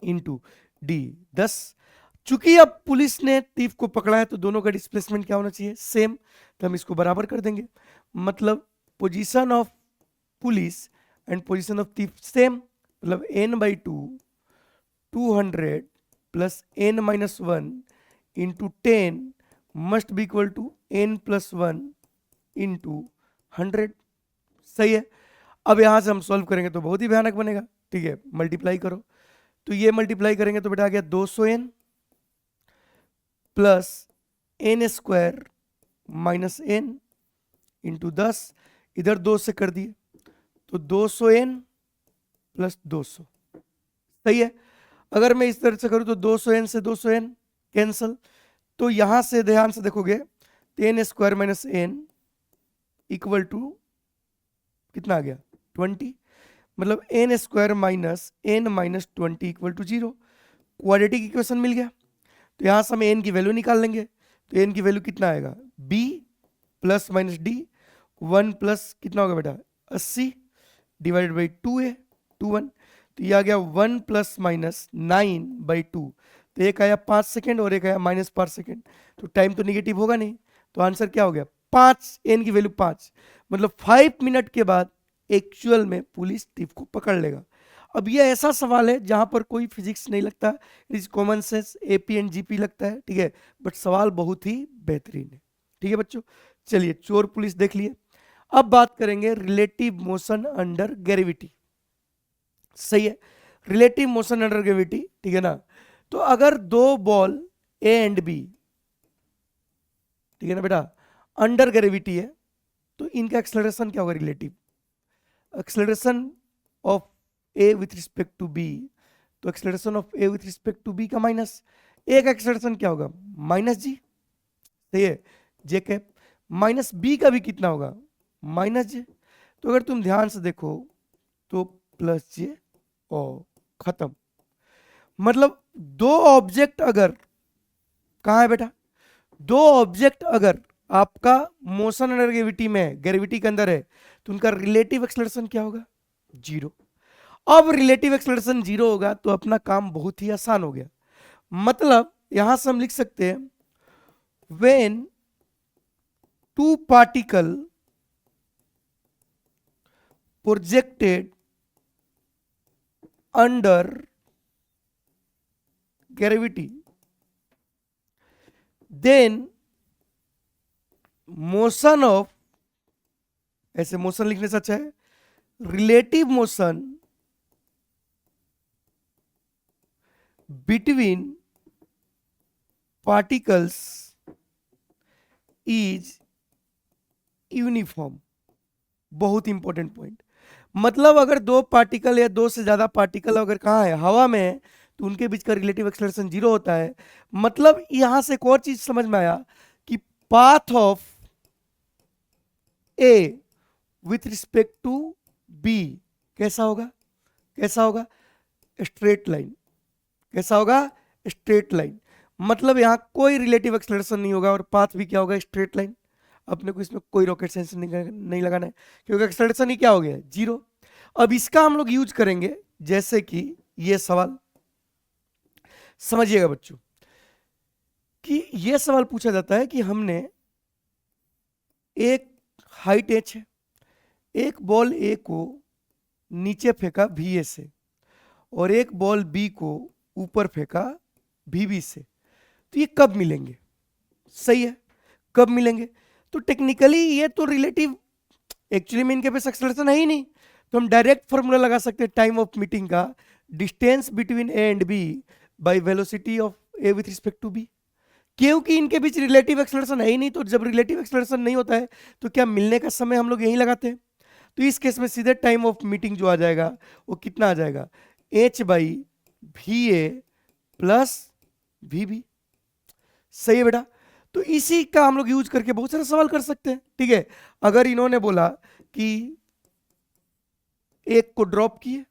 into D 10। चूंकि अब पुलिस ने तीफ को पकड़ा है तो दोनों का डिस्प्लेसमेंट क्या होना चाहिए? सेम। तो हम इसको बराबर कर देंगे, मतलब position of police and position of thief same, मतलब n/2 200 plus n-1 into 10 must be equal to n+1 into 100, सही है। अब यहां से हम सॉल्व करेंगे तो बहुत ही भयानक बनेगा, ठीक है। मल्टीप्लाई करो, तो ये मल्टीप्लाई करेंगे तो बेटा आ गया 200n plus n² minus n into 10, इधर 2 से कर दिए तो 200n प्लस 200, सही है। अगर मैं इस तरह से करूं तो 200n से 200n कैंसल, तो यहां से ध्यान से देखोगे तो n² minus n equal to कितना आ गया? 20, मतलब n² minus n-20 equal to 0। Quadratic equation मिल गया। तो यहां से हम n की वैल्यू निकाल लेंगे, तो n की वैल्यू कितना आएगा? b plus minus D, 1 plus कितना होगा बेटा? 80 डिवाइडेड बाई 2a 21, तो ये आ गया 1 प्लस माइनस 9/2। तो एक आया 5 सेकेंड और एक आया -5 सेकेंड, तो टाइम तो निगेटिव होगा नहीं, तो आंसर क्या हो गया? 5, n की वैल्यू 5, मतलब 5 मिनट के बाद एक्चुअल में पुलिस thief को पकड़ लेगा। अब ये ऐसा सवाल है जहां पर कोई फिजिक्स नहीं लगता, it is common sense, AP and GP लगता है, ठीक है, बट सवाल बहुत ही बेहतरीन है, ठीक है बच्चों। चलिए चोर पुलिस देख लिए, अब बात करेंगे रिलेटिव मोशन अंडर ग्रेविटी, सही है। रिलेटिव मोशन अंडर ग्रेविटी, ठीक है ना। तो अगर दो बॉल A एंड B, ठीक है ना बेटा, अंडर ग्रेविटी है, तो इनका एक्सेलरेशन क्या होगा? रिलेटिव एक्सेलरेशन ऑफ A विथ रिस्पेक्ट टू B, तो एक्सेलरेशन ऑफ A विथ रिस्पेक्ट टू B का माइनस, A का एक्सेलरेशन क्या होगा? -g, सही है, J कैप, माइनस B का भी कितना होगा? -j। तो अगर तुम ध्यान से देखो तो +j और खत्म। मतलब दो ऑब्जेक्ट अगर, कहां है बेटा? दो ऑब्जेक्ट अगर आपका मोशन अंडर ग्रेविटी में, ग्रेविटी के अंदर है, तो उनका रिलेटिव एक्सेलरेशन क्या होगा? 0। अब रिलेटिव एक्सेलरेशन 0 होगा तो अपना काम बहुत ही आसान हो गया। मतलब यहां से हम लिख सकते हैं when two particle projected under gravity, then motion of, ऐसे मोशन लिखने से अच्छा है, relative motion between particles is uniform. बहुत इंपॉर्टेंट पॉइंट। मतलब अगर दो पार्टिकल या दो से ज्यादा पार्टिकल अगर कहाँ है, हवा में है, तो उनके बीच का रिलेटिव एक्सेलरेशन 0 होता है। मतलब यहां से एक और चीज समझ में आया कि path of A with respect to B कैसा होगा, कैसा होगा, स्ट्रेट लाइन। कैसा होगा, स्ट्रेट लाइन। मतलब यहां कोई रिलेटिव एक्सेलरेशन नहीं होगा और पाथ भी क्या होगा, स्ट्रेट लाइन। अपने को इसमें कोई रॉकेट साइंस नहीं लगाना है क्योंकि एक्सेलरेशन ही क्या हो गया, 0। अब इसका हम लोग यूज करेंगे, जैसे कि ये सवाल समझिएगा बच्चों, कि ये सवाल पूछा जाता है कि हमने एक हाइट h है, एक बॉल ए को नीचे फेंका भी ए से और एक बॉल बी को ऊपर फेंका भी बी से, तो ये कब मिलेंगे, सही है, कब मिलेंगे। तो टेक्निकली ये तो रिलेटिव, एक्चुअली में इनके पास एक्सेलरेशन है ही नहीं, तो हम डायरेक्ट फॉर्मूला लगा सकते हैं टाइम ऑफ मीटिंग का, distance between A and B by velocity of A with respect to B. क्योंकि इनके बीच रिलेटिव एक्सेलरेशन है ही नहीं, तो जब रिलेटिव एक्सेलरेशन नहीं होता है तो क्या मिलने का समय हम लोग यही लगाते हैं। तो इस केस में सीधे टाइम ऑफ मीटिंग जो आ जाएगा वो कितना आ जाएगा, h by v A plus v B. सही है बेटा। तो इसी का हम लोग यूज करके बहुत सारे सवाल कर सकते हैं। ठीक है, अगर इन्होंने बोला कि एक को ड्रॉप किए,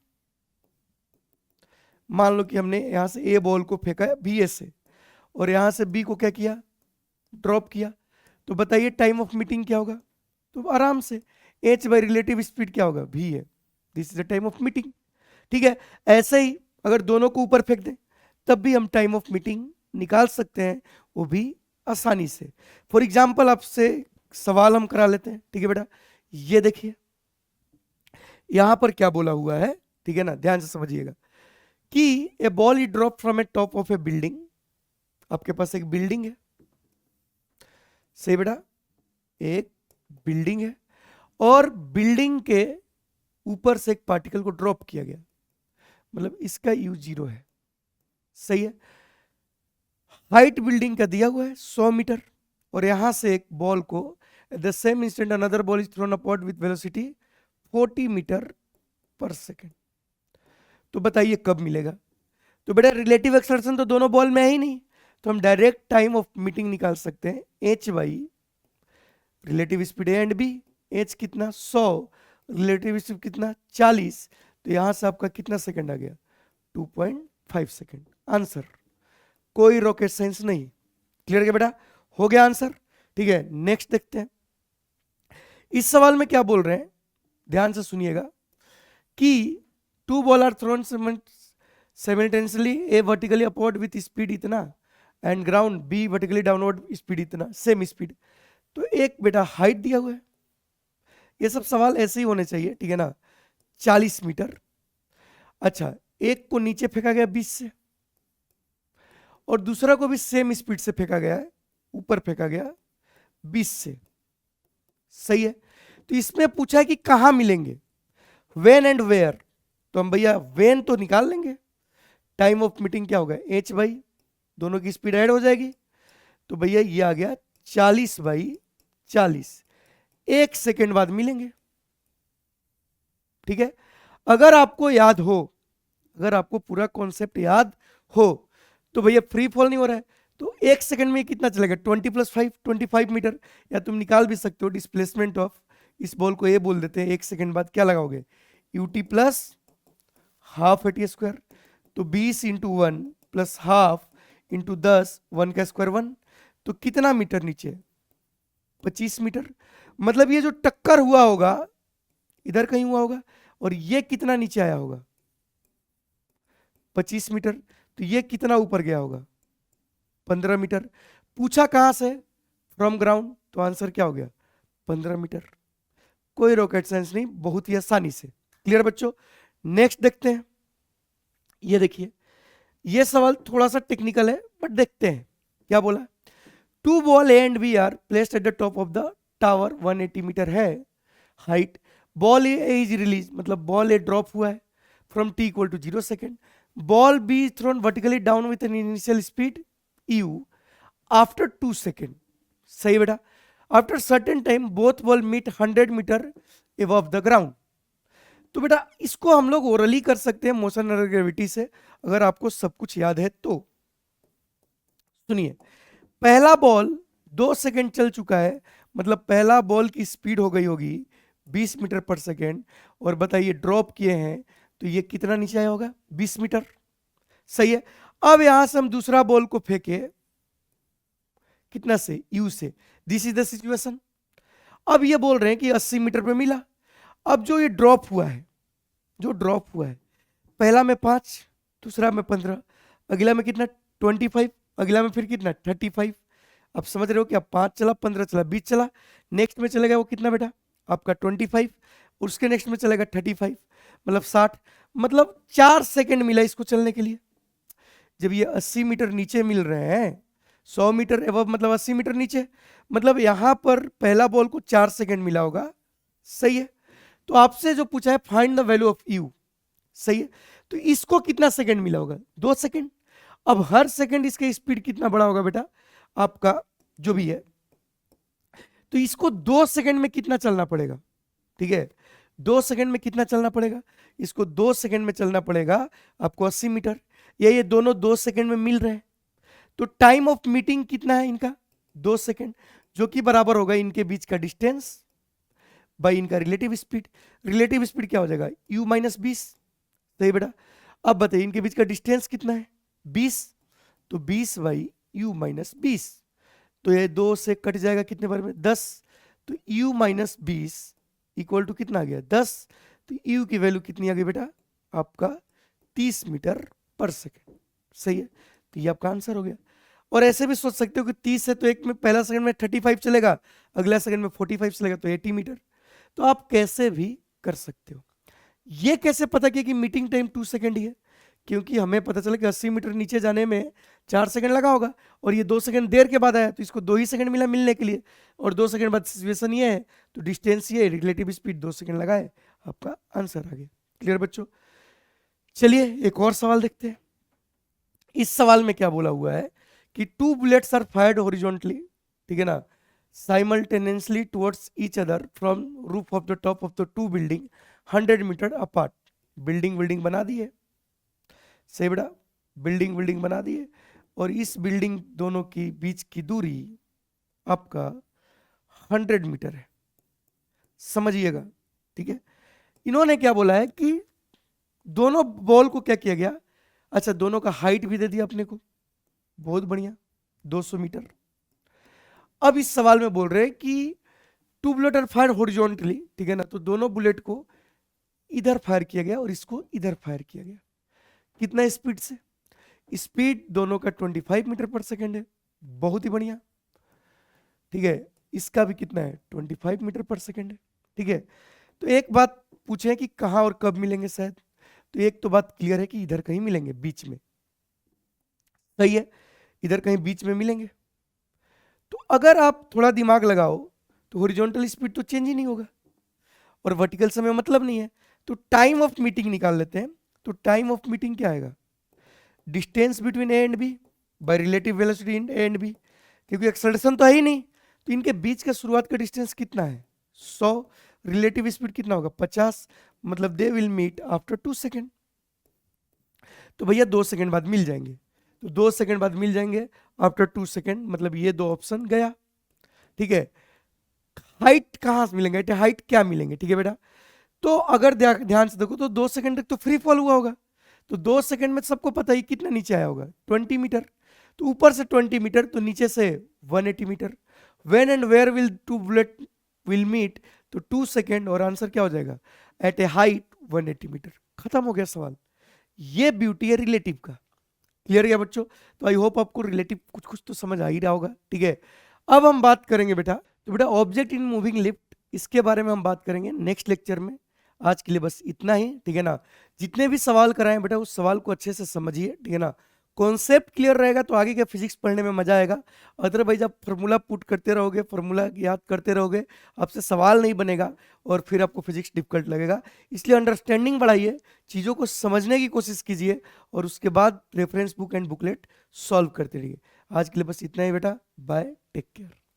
मान लो कि हमने यहां से ए बॉल को फेंका बी ए से और यहां से बी को क्या किया, ड्रॉप किया, तो बताइए टाइम ऑफ मीटिंग क्या होगा। तो आराम से h बाई रिलेटिव स्पीड क्या होगा, v है, this is the time of meeting. ठीक है, ऐसे ही अगर दोनों को ऊपर फेंक दें तब भी हम टाइम ऑफ मीटिंग निकाल सकते हैं, वो भी आसानी से। फॉर एग्जाम्पल आपसे सवाल हम करा लेते हैं। ठीक है बेटा, ये देखिए यहां पर क्या बोला हुआ है, ठीक है ना, ध्यान से समझिएगा कि a ball is drop from a top of a building. आपके पास एक बिल्डिंग है, सही बेटा, एक बिल्डिंग है और बिल्डिंग के ऊपर से एक पार्टिकल को ड्रॉप किया गया, मतलब इसका यू 0 है, सही है। हाइट बिल्डिंग का दिया हुआ है 100 मीटर और यहां से एक बॉल को at the same instant another ball is thrown upward with velocity 40 metre पर सेकेंड। तो बताइए कब मिलेगा। तो बेटा रिलेटिव एक्सेलरेशन तो दोनों बॉल में है ही नहीं, तो हम डायरेक्ट टाइम ऑफ मीटिंग निकाल सकते हैं, h by relative speed A and B, h कितना 100, रिलेटिव स्पीड कितना 40, तो यहां से आपका कितना सेकंड आ गया, 2.5 सेकंड। आंसर, कोई रॉकेट साइंस नहीं। क्लियर है बेटा, हो गया आंसर। ठीक है, नेक्स्ट देखते हैं। इस सवाल में क्या बोल रहे हैं, ध्यान से सुनिएगा कि two ball are thrown simultaneously, a vertically upward with speed इतना and ground b vertically downward speed इतना, सेम स्पीड। तो एक बेटा हाइट दिया हुआ है, ये सब सवाल ऐसे ही होने चाहिए, ठीक है ना, 40 मीटर। अच्छा, एक को नीचे फेंका गया 20 से और दूसरा को भी सेम स्पीड से फेंका गया है, ऊपर फेंका गया 20 से, सही है। तो इसमें पूछा है कि कहां मिलेंगे, वेन एंड वेयर, तो हम भैया वेन तो निकाल लेंगे। टाइम ऑफ मीटिंग क्या होगा, h बाई, दोनों की स्पीड ऐड हो जाएगी, तो भैया ये आ गया 40 बाई 40, 1 सेकेंड बाद मिलेंगे। ठीक है, अगर आपको याद हो, अगर आपको पूरा कॉन्सेप्ट याद हो तो भैया फ्री फॉल नहीं हो रहा है, तो 1 सेकेंड में कितना चलेगा, 20 + 5 25 मीटर। या तुम निकाल भी सकते हो डिस्प्लेसमेंट ऑफ, इस बॉल को ए बोल देते हैं, 1 सेकेंड बाद क्या लगाओगे, ut plus half eighty square, तो 20 इंटू 1 प्लस हाफ इंटू 10, 1 का स्क्वायर 1, तो कितना मीटर नीचे, 25 मीटर। मतलब ये जो टक्कर हुआ होगा इधर कहीं हुआ होगा और ये कितना नीचे आया होगा, 25 मीटर, तो ये कितना ऊपर गया होगा, 15 मीटर। पूछा कहां से, फ्रॉम ग्राउंड, तो आंसर क्या हो गया, 15 मीटर। कोई रॉकेट साइंस नहीं, बहुत ही आसानी से। क्लियर बच्चों, नेक्स्ट देखते हैं। ये देखिए, ये सवाल थोड़ा सा टेक्निकल है बट देखते हैं क्या बोला। Two ball A and B are placed at the top of the tower, 180 metre है height. Ball A is release, मतलब बॉल ए ड्रॉप हुआ है from T equal to 0 second. Ball B thrown vertically down with an initial speed u after 2 second. सही बेटा। After certain time both ball meet 100 metre above the ground. तो बेटा इसको हम लोग ओरली कर सकते हैं मोशन अंडर ग्रेविटी से, अगर आपको सब कुछ याद है तो। सुनिए, पहला बॉल 2 सेकेंड चल चुका है, मतलब पहला बॉल की स्पीड हो गई होगी 20 मीटर पर सेकेंड, और बताइए ड्रॉप किए हैं तो ये कितना नीचे आया होगा, 20 मीटर। सही है। अब यहां से हम दूसरा बॉल को फेंके कितना से, यू से। This is the situation. अब ये बोल रहे हैं कि 80 मीटर पे मिला। अब जो ये ड्रॉप हुआ है, जो ड्रॉप हुआ है, पहला में 5, दूसरा में 15, अगला में कितना 25, अगला में फिर कितना 35। अब समझ रहे हो कि अब 5 चला, 15 चला, 20 चला, नेक्स्ट में चलेगा वो कितना बेटा आपका 25, उसके नेक्स्ट में चलेगा 35, मतलब 60, मतलब 4 सेकेंड मिला इसको चलने के लिए। जब ये 80 मीटर नीचे मिल रहे हैं, 100 मीटर एवब मतलब 80 मीटर नीचे, मतलब यहां पर पहला बॉल को 4 सेकेंड मिला होगा। सही है। तो आपसे जो पूछा है find the value of you, सही है, तो इसको कितना सेकेंड मिला होगा, 2 सेकेंड। अब हर सेकेंड इसका स्पीड कितना बड़ा होगा बेटा आपका जो भी है, तो इसको 2 सेकेंड में कितना चलना पड़ेगा, ठीक है, 2 सेकेंड में कितना चलना पड़ेगा, इसको 2 सेकेंड में चलना पड़ेगा आपको 80 मीटर। ये दोनों 2 सेकेंड में मिल रहे हैं, तो टाइम ऑफ मीटिंग कितना है इनका, 2 सेकेंड, जो कि बराबर होगा इनके बीच का डिस्टेंस बाई इनका रिलेटिव स्पीड। रिलेटिव स्पीड क्या हो जाएगा, u माइनस 20। सही बेटा। अब बताइए इनके बीच का डिस्टेंस कितना है, 20, तो 20 बाई u माइनस 20, तो ये 2 से कट जाएगा कितने बार में, 10, तो u माइनस 20 इक्वल टू कितना आ गया, 10, तो u की वैल्यू कितनी आ गई बेटा आपका 30 मीटर पर सेकेंड। सही है, तो ये आपका आंसर हो गया। और ऐसे भी सोच सकते हो कि 30 है तो एक में पहला सेकंड में 35 चलेगा, अगला सेकंड में 45 चलेगा, तो 80 मीटर। तो आप कैसे भी कर सकते हो। ये कैसे पता किया कि मीटिंग टाइम 2 सेकेंड ही है, क्योंकि हमें पता चला कि 80 मीटर नीचे जाने में 4 सेकंड लगा होगा, और ये 2 सेकंड देर के बाद आया, तो इसको 2 ही सेकंड मिला मिलने के लिए, और 2 सेकंड बाद सिचुएशन ये है, तो डिस्टेंस ये, रिलेटिव स्पीड 2 सेकंड लगाए, आपका आंसर आ गया। क्लियर बच्चों। चलिए एक और सवाल देखते हैं। इस सवाल में क्या बोला हुआ है कि 2 बुलेट्स आर फायर्ड हॉरिजॉन्टली, ठीक है ना, simultaneously towards each other from roof of the top of the 2 building 100 मीटर apart। बिल्डिंग बना दी है, सही बेटा, बिल्डिंग बना दी है, और इस बिल्डिंग दोनों की बीच की दूरी आपका 100 मीटर है, समझिएगा, ठीक है। इन्होंने क्या बोला है कि दोनों बॉल को क्या किया गया, अच्छा दोनों का हाइट भी दे दिया अपने को, बहुत बढ़िया, 200 मीटर। अब इस सवाल में बोल रहे हैं कि 2 बुलेट आर फायर हॉरिजॉन्टली, ठीक है ना, तो दोनों बुलेट को इधर फायर किया गया और इसको इधर फायर किया गया। कितना स्पीड से, स्पीड दोनों का 25 मीटर पर सेकेंड है, बहुत ही बढ़िया, ठीक है। इसका भी कितना है, 25 मीटर पर सेकेंड है, ठीक है। तो एक बात पूछे कि कहां और कब मिलेंगे शायद, तो एक तो बात क्लियर है कि इधर कहीं मिलेंगे बीच में, सही है, इधर कहीं बीच में मिलेंगे। तो अगर आप थोड़ा दिमाग लगाओ तो हॉरिजॉन्टल स्पीड तो चेंज ही नहीं होगा, और वर्टिकल समय मतलब नहीं है, तो टाइम ऑफ मीटिंग निकाल लेते हैं। तो टाइम ऑफ मीटिंग क्या आएगा, distance between A and B by relative velocity in A and B, क्योंकि एक्सेलरेशन तो है ही नहीं, तो इनके बीच का शुरुआत का डिस्टेंस कितना है, 100, रिलेटिव स्पीड कितना होगा 50, मतलब they will meet after 2 second. तो भैया 2 सेकेंड बाद मिल जाएंगे, तो 2 सेकेंड बाद मिल जाएंगे आफ्टर 2 सेकेंड, मतलब ये 2 ऑप्शन गया, ठीक है। हाइट कहां से मिलेंगे, हाइट क्या मिलेंगे, ठीक है बेटा। तो अगर ध्यान से देखो तो 2 सेकेंड तक तो फ्री फॉल हुआ होगा, तो 2 सेकेंड में सबको पता ही कितना नीचे आया होगा 20 मीटर, तो ऊपर से 20 मीटर तो नीचे से 180 metre. When and where will 2 bullet will meet, तो 2 सेकेंड, और आंसर क्या हो जाएगा एट ए हाइट 180 मीटर। खत्म हो गया सवाल। ये ब्यूटी है रिलेटिव का। क्लियर है बच्चों। तो आई होप आपको रिलेटिव कुछ कुछ तो समझ आ ही रहा होगा, ठीक है। अब हम बात करेंगे बेटा, तो बेटा ऑब्जेक्ट इन मूविंग लिफ्ट, इसके बारे में हम बात करेंगे नेक्स्ट लेक्चर में। आज के लिए बस इतना ही, ठीक है ना। जितने भी सवाल कराएं बेटा उस सवाल को अच्छे से समझिए, ठीक है ना, कॉन्सेप्ट क्लियर रहेगा तो आगे के फिजिक्स पढ़ने में मजा आएगा। अदरवाइज आप फॉर्मूला पुट करते रहोगे, फॉर्मूला याद करते रहोगे, आपसे सवाल नहीं बनेगा और फिर आपको फिजिक्स डिफिकल्ट लगेगा। इसलिए अंडरस्टैंडिंग बढ़ाइए, चीज़ों को समझने की कोशिश कीजिए और उसके बाद reference book and booklet solve करते रहिए। आज के लिए बस इतना ही बेटा, बाय, टेक केयर।